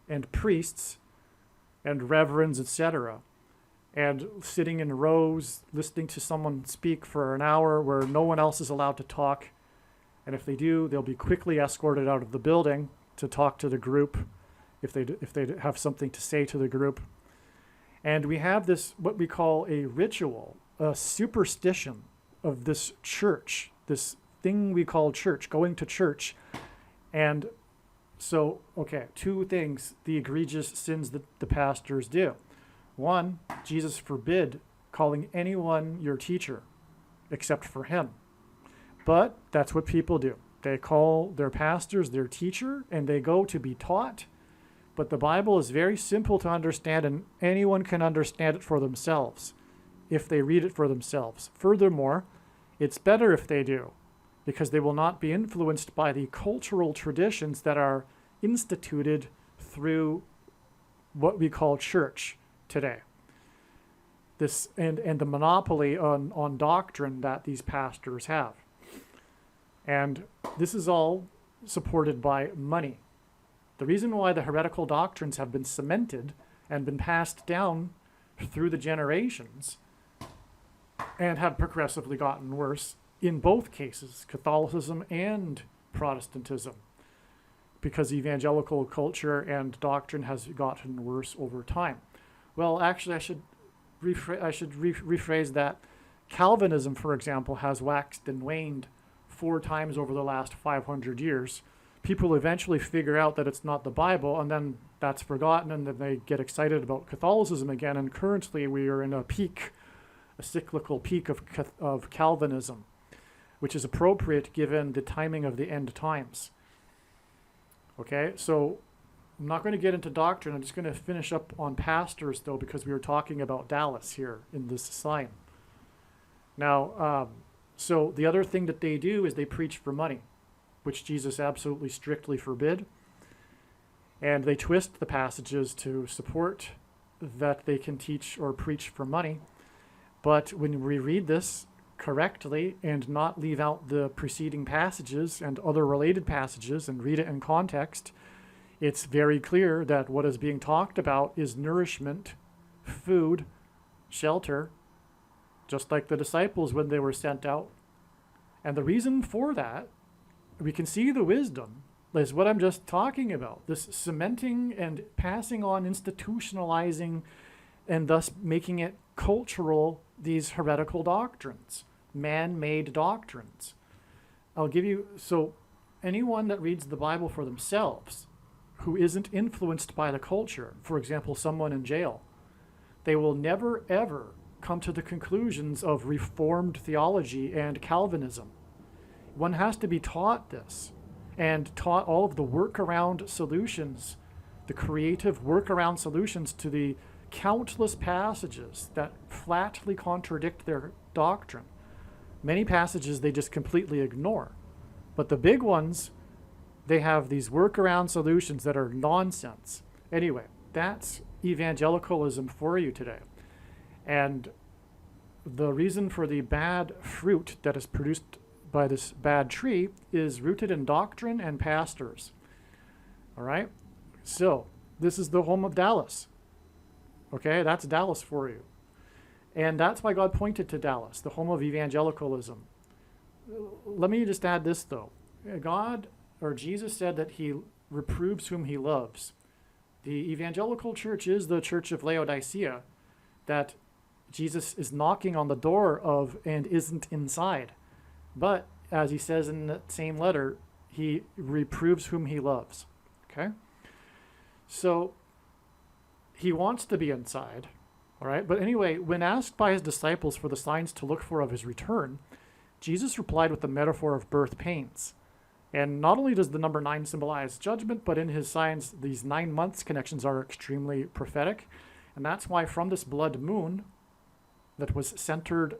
and priests and reverends, etc. And sitting in rows, listening to someone speak for an hour where no one else is allowed to talk. And if they do, they'll be quickly escorted out of the building to talk to the group if they have something to say to the group. And we have this, what we call a ritual, a superstition of this church, this thing we call church, going to church. And so, okay, two things, the egregious sins that the pastors do. One, Jesus forbid calling anyone your teacher except for him. But that's what people do. They call their pastors their teacher and they go to be taught. But the Bible is very simple to understand and anyone can understand it for themselves if they read it for themselves. Furthermore, it's better if they do, because they will not be influenced by the cultural traditions that are instituted through what we call church today. This and the monopoly on doctrine that these pastors have. And this is all supported by money. The reason why the heretical doctrines have been cemented and been passed down through the generations and have progressively gotten worse in both cases, Catholicism and Protestantism, because evangelical culture and doctrine has gotten worse over time. Well, actually, I should rephrase that. Calvinism, for example, has waxed and waned 4 times over the last 500 years. People eventually figure out that it's not the Bible, and then that's forgotten, and then they get excited about Catholicism again, and currently we are in a peak, a cyclical peak of Calvinism, which is appropriate given the timing of the end times. Okay, so I'm not going to get into doctrine. I'm just going to finish up on pastors, though, because we were talking about Dallas here in this sign. Now, so the other thing that they do is they preach for money, which Jesus absolutely strictly forbid. And they twist the passages to support that they can teach or preach for money. But when we read this correctly and not leave out the preceding passages and other related passages and read it in context, it's very clear that what is being talked about is nourishment, food, shelter, just like the disciples when they were sent out. And the reason for that, we can see the wisdom, is what I'm just talking about. This cementing and passing on, institutionalizing, and thus making it cultural, these heretical doctrines, man-made doctrines. I'll give you, so anyone that reads the Bible for themselves, who isn't influenced by the culture, for example, someone in jail, they will never, ever come to the conclusions of Reformed theology and Calvinism. one has to be taught this and taught all of the workaround solutions, the creative workaround solutions to the countless passages that flatly contradict their doctrine. Many passages they just completely ignore. But the big ones, they have these workaround solutions that are nonsense. Anyway, that's evangelicalism for you today. And the reason for the bad fruit that is produced by this bad tree is rooted in doctrine and pastors. All right? So, this is the home of Dallas. Okay, that's Dallas for you. And that's why God pointed to Dallas, the home of evangelicalism. Let me just add this, though. God, or Jesus, said that he reproves whom he loves. The evangelical church is the church of Laodicea that Jesus is knocking on the door of and isn't inside. But, as he says in that same letter, he reproves whom he loves. Okay? So, he wants to be inside. All right? But anyway, when asked by his disciples for the signs to look for of his return, Jesus replied with the metaphor of birth pains. And not only does the number 9 symbolize judgment, but in his signs, these 9 months connections are extremely prophetic. And that's why from this blood moon that was centered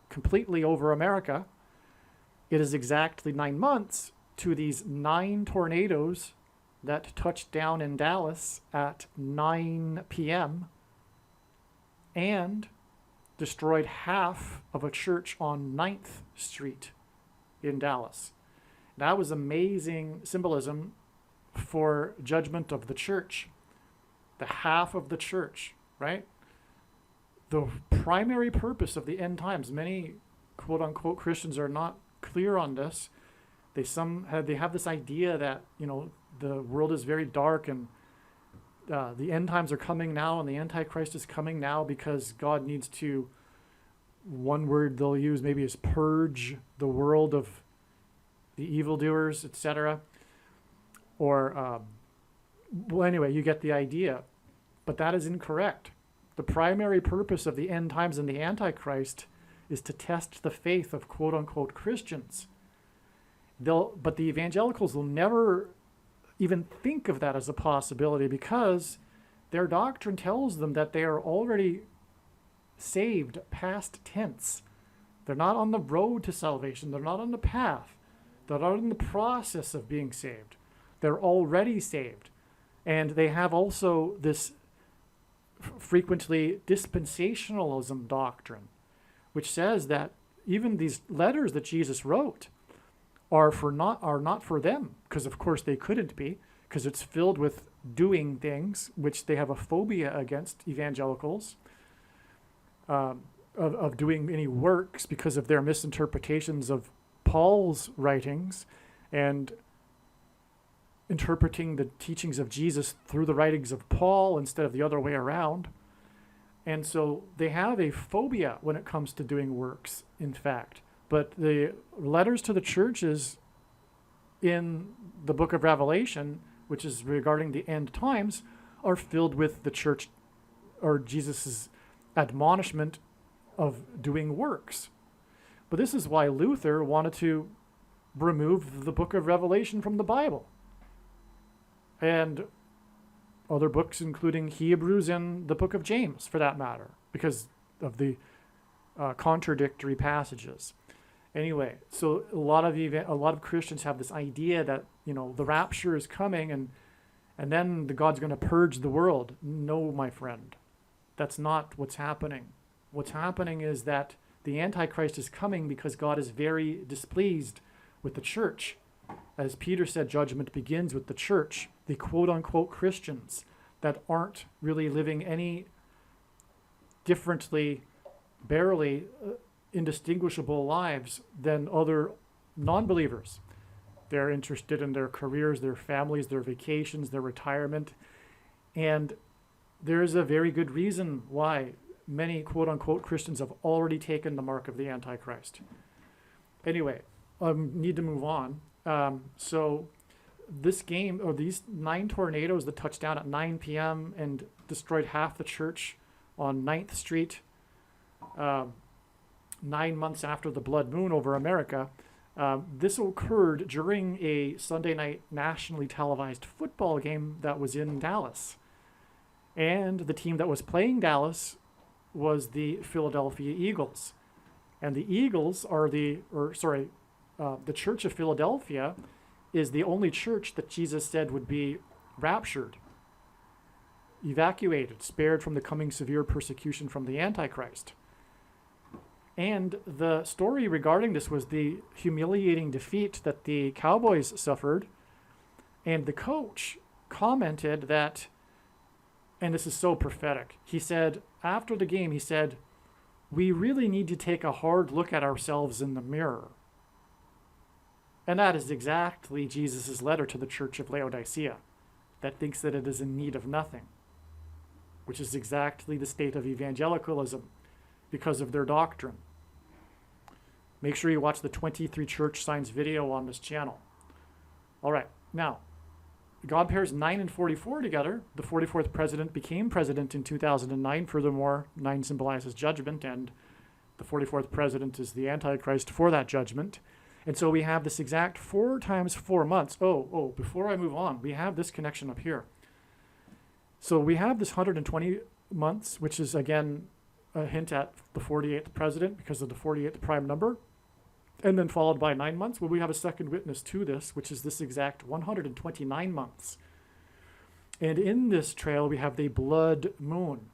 completely over America, it is exactly 9 months to these 9 tornadoes that touched down in Dallas at 9 p.m. and destroyed half of a church on 9th Street in Dallas. That was amazing symbolism for judgment of the church, the half of the church, right? The primary purpose of the end times, many quote-unquote Christians are not clear on this. They have this idea that, the world is very dark and the end times are coming now and the Antichrist is coming now because God needs to, one word they'll use maybe is purge the world of the evildoers, etc. Or, well, anyway, you get the idea. But that is incorrect. The primary purpose of the end times and the Antichrist is to test the faith of quote-unquote Christians. But the evangelicals will never even think of that as a possibility because their doctrine tells them that they are already saved past tense. They're not on the road to salvation. They're not on the path. They're not in the process of being saved. They're already saved. And they have also this frequently dispensationalism doctrine, which says that even these letters that Jesus wrote are not for them, because of course they couldn't be, because it's filled with doing things, which they have a phobia against evangelicals, of doing any works because of their misinterpretations of Paul's writings and interpreting the teachings of Jesus through the writings of Paul instead of the other way around. And so they have a phobia when it comes to doing works, in fact. But the letters to the churches in the book of Revelation, which is regarding the end times, are filled with the church or Jesus's admonishment of doing works. But this is why Luther wanted to remove the book of Revelation from the Bible. And other books, including Hebrews and the book of James, for that matter, because of the contradictory passages. Anyway, so a lot of Christians have this idea that the rapture is coming and then God's going to purge the world. No, my friend, that's not what's happening. What's happening is that the Antichrist is coming because God is very displeased with the church. As Peter said, judgment begins with the church, the quote-unquote Christians that aren't really living any differently, barely indistinguishable lives than other non-believers. They're interested in their careers, their families, their vacations, their retirement. And there's a very good reason why many quote-unquote Christians have already taken the mark of the Antichrist. Anyway, need to move on. So this game, or these 9 tornadoes that touched down at 9 p.m. and destroyed half the church on 9th Street, 9 months after the blood moon over America, This occurred during a Sunday night nationally televised football game that was in Dallas. And the team that was playing Dallas was the Philadelphia Eagles. And the Eagles are the Church of Philadelphia is the only church that Jesus said would be raptured, evacuated, spared from the coming severe persecution from the Antichrist. And the story regarding this was the humiliating defeat that the Cowboys suffered. And the coach commented that, and this is so prophetic, he said, after the game, he said, "We really need to take a hard look at ourselves in the mirror." And that is exactly Jesus' letter to the Church of Laodicea, that thinks that it is in need of nothing, which is exactly the state of evangelicalism because of their doctrine. Make sure you watch the 23 church signs video on this channel. All right, now, God pairs 9 and 44 together. The 44th president became president in 2009. Furthermore, 9 symbolizes judgment, and the 44th president is the Antichrist for that judgment. And so we have this exact 4 times 4 months. Before I move on, we have this connection up here. So we have this 120 months, which is, again, a hint at the 48th president because of the 48th prime number. And then followed by 9 months, well, we have a second witness to this, which is this exact 129 months. And in this trail, we have the blood moon.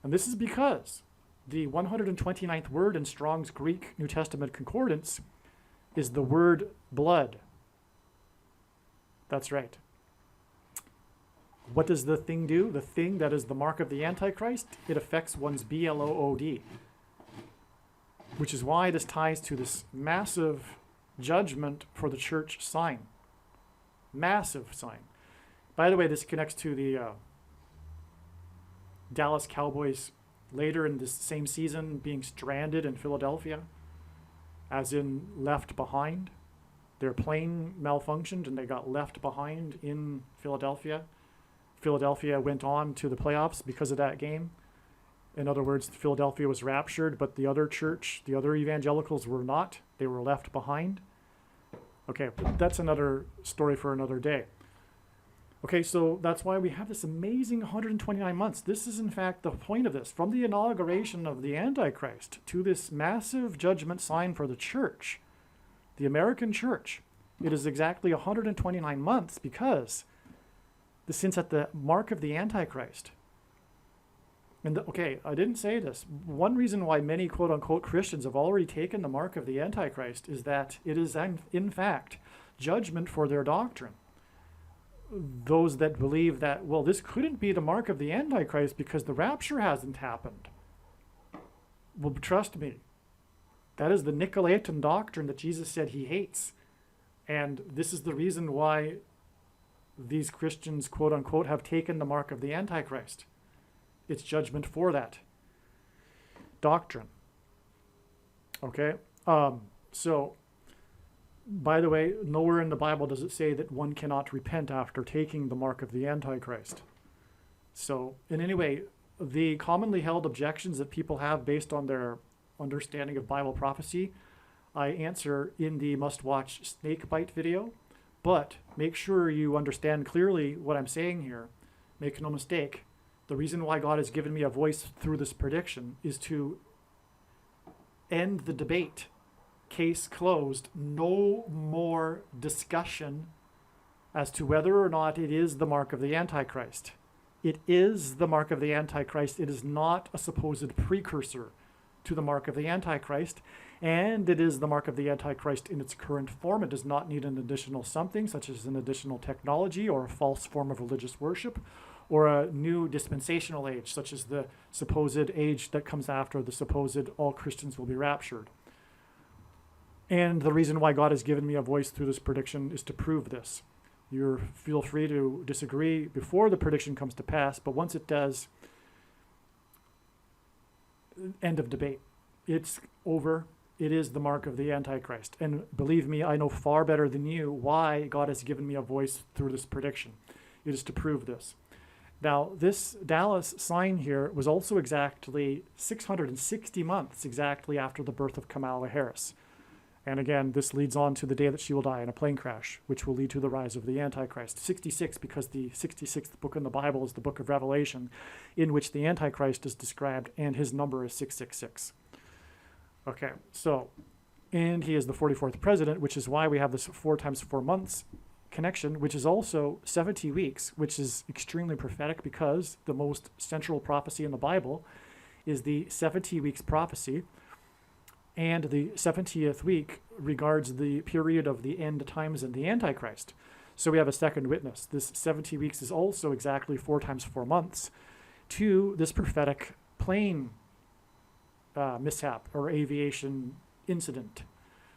And this is because the 129th word in Strong's Greek New Testament Concordance is the word blood. That's right. What does the thing do? The thing that is the mark of the Antichrist, it affects one's blood, which is why this ties to this massive judgment for the church sign. Massive sign. By the way, this connects to the Dallas Cowboys later in this same season being stranded in Philadelphia, as in left behind. Their plane malfunctioned and they got left behind in Philadelphia. Philadelphia went on to the playoffs because of that game. In other words, Philadelphia was raptured, but the other church, the other evangelicals were not. They were left behind. Okay, that's another story for another day. Okay, so that's why we have this amazing 129 months. This is, in fact, the point of this. From the inauguration of the Antichrist to this massive judgment sign for the church, the American church, it is exactly 129 months because this hints at the mark of the Antichrist. And okay, I didn't say this. One reason why many quote-unquote Christians have already taken the mark of the Antichrist is that it is, in fact, judgment for their doctrine. Those that believe that, well, this couldn't be the mark of the Antichrist because the rapture hasn't happened. Well, trust me, that is the Nicolaitan doctrine that Jesus said he hates. And this is the reason why these Christians, quote-unquote, have taken the mark of the Antichrist. It's judgment for that doctrine. Okay? So, by the way, nowhere in the Bible does it say that one cannot repent after taking the mark of the Antichrist. So, in any way, the commonly held objections that people have based on their understanding of Bible prophecy, I answer in the must-watch snake bite video. But make sure you understand clearly what I'm saying here. Make no mistake. The reason why God has given me a voice through this prediction is to end the debate. Case closed. No more discussion as to whether or not it is the mark of the Antichrist. It is the mark of the Antichrist. It is not a supposed precursor to the mark of the Antichrist. And it is the mark of the Antichrist in its current form. It does not need an additional something, such as an additional technology or a false form of religious worship, or a new dispensational age, such as the supposed age that comes after the supposed all Christians will be raptured. And the reason why God has given me a voice through this prediction is to prove this. You feel free to disagree before the prediction comes to pass, but once it does, end of debate. It's over. It is the mark of the Antichrist. And believe me, I know far better than you why God has given me a voice through this prediction. It is to prove this. Now, this Dallas sign here was also exactly 660 months exactly after the birth of Kamala Harris. And again, this leads on to the day that she will die in a plane crash, which will lead to the rise of the Antichrist. 66, because the 66th book in the Bible is the book of Revelation, in which the Antichrist is described, and his number is 666. Okay, so, and he is the 44th president, which is why we have this 4 times 4 months connection, which is also 70 weeks, which is extremely prophetic because the most central prophecy in the Bible is the 70 weeks prophecy. And the 70th week regards the period of the end times and the Antichrist. So we have a second witness. This 70 weeks is also exactly 4 times 4 months to this prophetic plane mishap or aviation incident.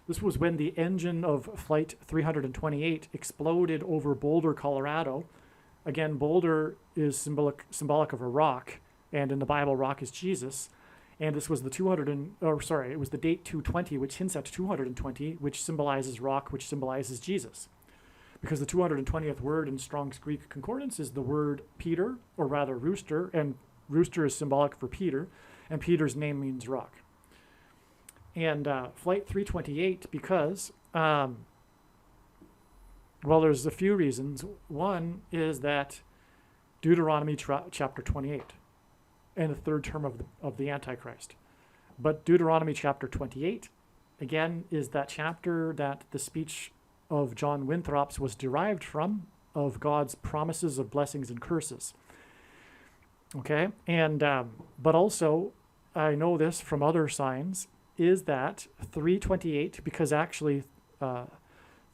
This was when the engine of Flight 328 exploded over Boulder, Colorado. Again, Boulder is symbolic of a rock, and in the Bible, rock is Jesus. And this was the it was the date 220, which hints at 220, which symbolizes rock, which symbolizes Jesus. Because the 220th word in Strong's Greek Concordance is the word Peter, or rather rooster, and rooster is symbolic for Peter, and Peter's name means rock. And Flight 328, because, there's a few reasons. One is that Deuteronomy chapter 28. And the third term of the Antichrist. But Deuteronomy chapter 28, again, is that chapter that the speech of John Winthrop's was derived from, of God's promises of blessings and curses. Okay, and but also, I know this from other signs, is that 328, because actually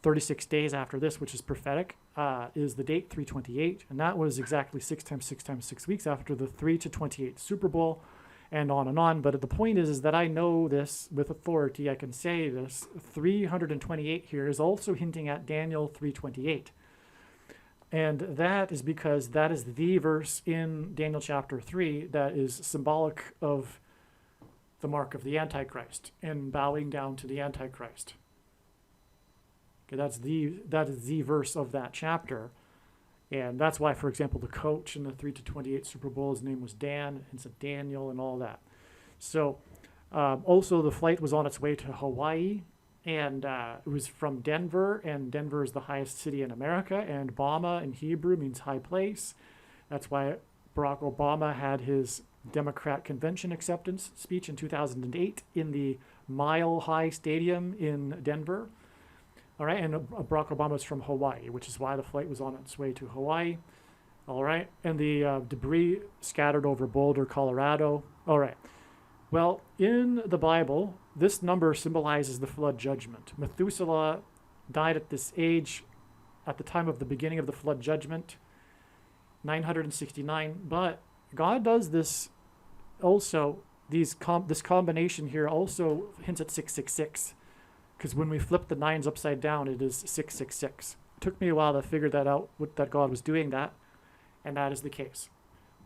36 days after this, which is prophetic, is the date 328, and that was exactly 6 times 6 times 6 weeks after the 3-28 Super Bowl, and on. But the point is that I know this with authority. I can say this. 328 here is also hinting at Daniel 3:28, and that is because that is the verse in Daniel chapter 3 that is symbolic of the mark of the Antichrist and bowing down to the Antichrist. Okay, that is the verse of that chapter, and that's why, for example, the coach in the 3-28 Super Bowl, his name was Dan, and said Daniel, and all that. So, also the flight was on its way to Hawaii, and it was from Denver, and Denver is the highest city in America, and Bama in Hebrew means high place. That's why Barack Obama had his Democrat convention acceptance speech in 2008 in the Mile High Stadium in Denver. All right, and Barack Obama is from Hawaii, which is why the flight was on its way to Hawaii. All right, and the debris scattered over Boulder, Colorado. All right, well, in the Bible, this number symbolizes the flood judgment. Methuselah died at this age at the time of the beginning of the flood judgment, 969. But God does this also, this combination here also hints at 666. Because when we flip the 9s upside down, it is 666. It took me a while to figure that out, that God was doing that, and that is the case.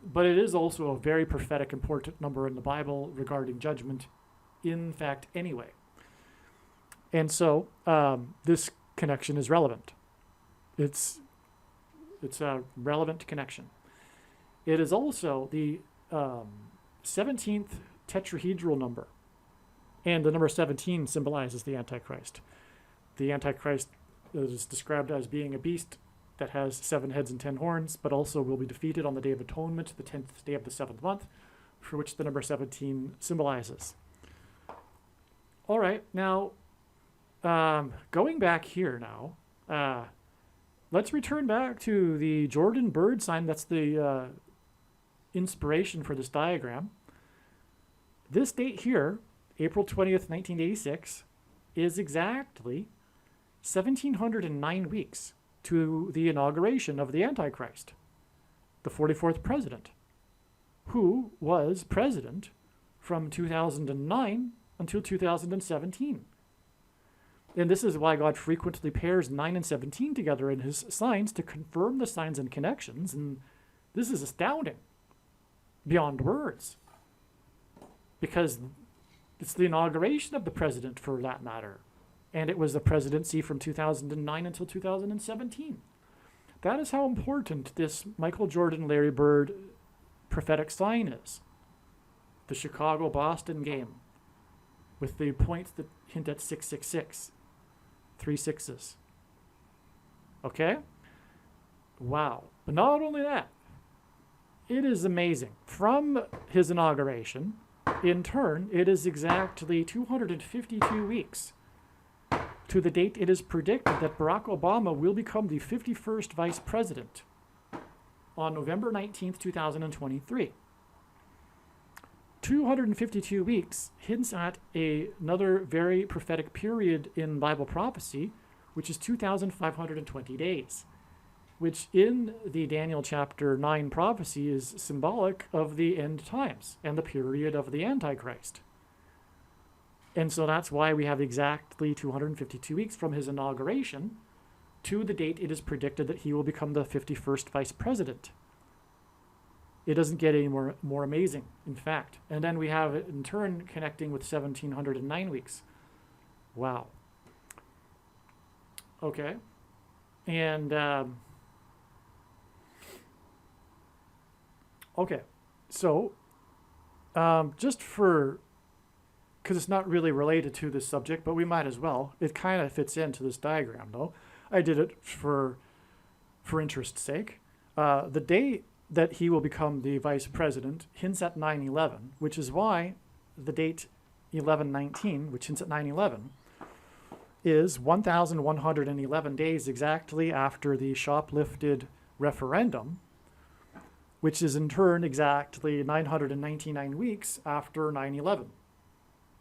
But it is also a very prophetic, important number in the Bible regarding judgment, in fact, anyway. And so this connection is relevant. It's a relevant connection. It is also the 17th tetrahedral number. And the number 17 symbolizes the Antichrist. The Antichrist is described as being a beast that has 7 heads and 10 horns, but also will be defeated on the Day of Atonement, the 10th day of the 7th month, for which the number 17 symbolizes. All right, now, going back here now, let's return back to the Jordan bird sign. That's the inspiration for this diagram. This date here, April 20th, 1986, is exactly 1,709 weeks to the inauguration of the Antichrist, the 44th president, who was president from 2009 until 2017. And this is why God frequently pairs 9 and 17 together in his signs to confirm the signs and connections. And this is astounding, beyond words, because it's the inauguration of the president, for that matter. And it was the presidency from 2009 until 2017. That is how important this Michael Jordan, Larry Bird prophetic sign is. The Chicago-Boston game. with the points that hint at 666. 3 sixes. Okay? Wow. But not only that, it is amazing. From his inauguration, in turn, it is exactly 252 weeks to the date it is predicted that Barack Obama will become the 51st vice president on November 19th, 2023. 252 weeks hints at another very prophetic period in Bible prophecy, which is 2,520 days, which in the Daniel chapter 9 prophecy is symbolic of the end times and the period of the Antichrist. And so that's why we have exactly 252 weeks from his inauguration to the date it is predicted that he will become the 51st vice president. It doesn't get any more amazing, in fact. And then we have it in turn connecting with 1,709 weeks. Wow. Okay. And, okay. So, just for, because it's not really related to this subject, but we might as well. It kind of fits into this diagram, though. I did it for interest's sake. The day that he will become the vice president hints at 9/11, which is why the date 11/19, which hints at 9/11, is 1,111 days exactly after the shoplifted referendum, which is in turn exactly 999 weeks after 9/11.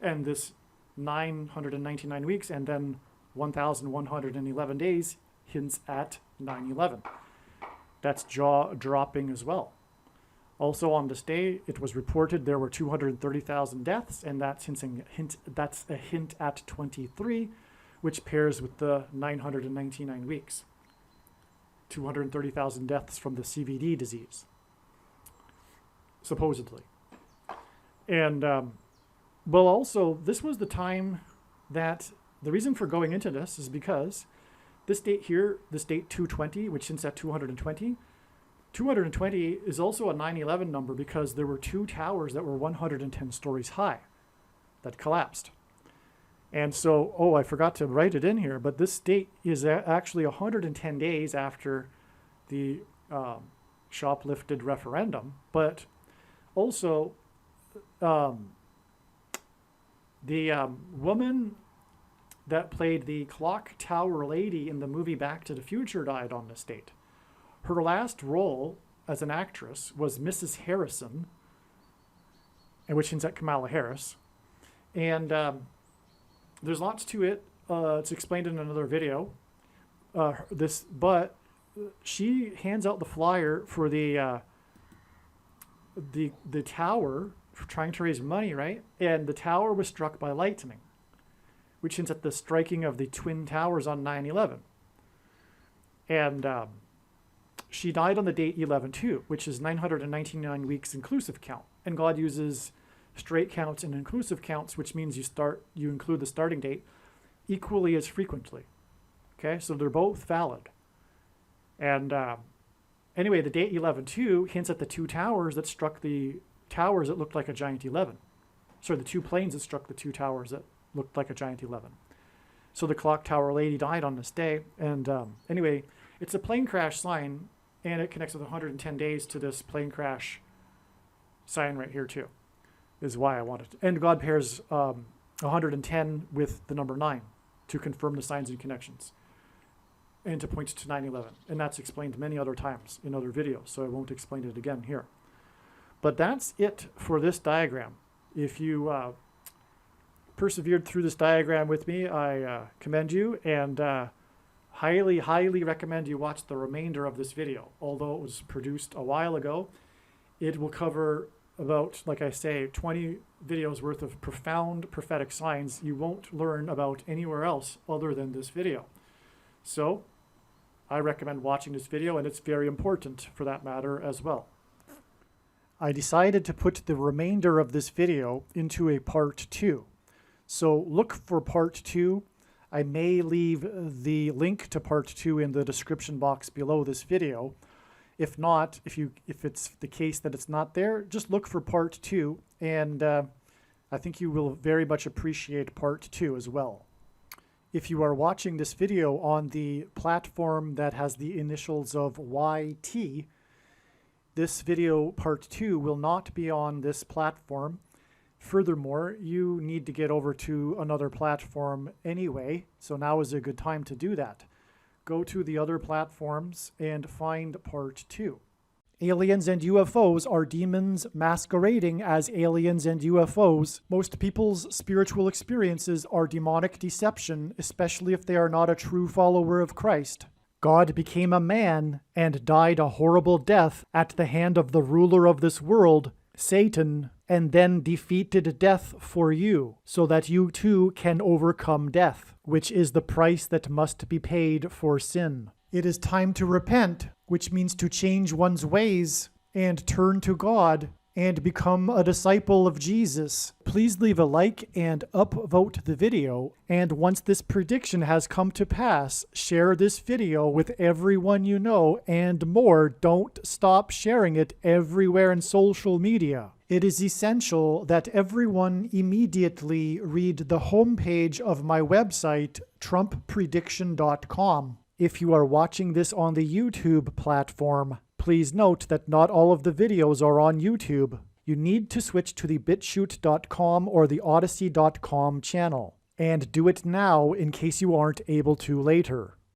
And this 999 weeks and then 1,111 days hints at 9/11. That's jaw-dropping as well. Also on this day, it was reported there were 230,000 deaths, and that's a hint at 23, which pairs with the 999 weeks. 230,000 deaths from the CVD disease, supposedly. And, well, also, this was the time that, the reason for going into this is because this date here, this date 220, which hints at 220, 220 is also a 9/11 number because there were 2 towers that were 110 stories high that collapsed. And so, I forgot to write it in here, but this date is actually 110 days after the shoplifted referendum. But also, the woman that played the clock tower lady in the movie Back to the Future died on this date. Her last role as an actress was Mrs. Harrison, which hints at Kamala Harris. And there's lots to it. It's explained in another video. But she hands out the flyer for the tower, for trying to raise money, right? And the tower was struck by lightning, which hints at the striking of the Twin Towers on 9/11. And she died on the date 11/2, which is 999 weeks inclusive count. And God uses straight counts and inclusive counts, which means you include the starting date equally as frequently. Okay, so they're both valid. And anyway, the date 11/2 hints at the 2 towers that struck the towers that looked like a giant 11. Sorry, the 2 planes that struck the 2 towers that looked like a giant 11. So the clock tower lady died on this day. And anyway, it's a plane crash sign, and it connects with 110 days to this plane crash sign right here too, is why I wanted to. And God pairs 110 with the number 9 to confirm the signs and connections and to point to 9/11. And that's explained many other times in other videos, so I won't explain it again here. But that's it for this diagram. If you persevered through this diagram with me, I commend you, and highly, highly recommend you watch the remainder of this video. Although it was produced a while ago, it will cover about, like I say, 20 videos worth of profound prophetic signs you won't learn about anywhere else other than this video. So I recommend watching this video, and it's very important for that matter as well. I decided to put the remainder of this video into a part 2. So look for part 2. I may leave the link to part 2 in the description box below this video. If not, if it's the case that it's not there, just look for part 2, and I think you will very much appreciate part 2 as well. If you are watching this video on the platform that has the initials of YT, this video part 2 will not be on this platform. Furthermore, you need to get over to another platform anyway, so now is a good time to do that. Go to the other platforms and find part 2. Aliens and UFOs are demons masquerading as aliens and UFOs. Most people's spiritual experiences are demonic deception, especially if they are not a true follower of Christ. God became a man and died a horrible death at the hand of the ruler of this world, Satan, and then defeated death for you, so that you too can overcome death, which is the price that must be paid for sin. It is time to repent, which means to change one's ways and turn to God and become a disciple of Jesus. Please leave a like and upvote the video. And once this prediction has come to pass, share this video with everyone you know and more. Don't stop sharing it everywhere in social media. It is essential that everyone immediately read the homepage of my website, TrumpPrediction.com. If you are watching this on the YouTube platform, please note that not all of the videos are on YouTube. You need to switch to the BitChute.com or the Odyssey.com channel. And do it now in case you aren't able to later.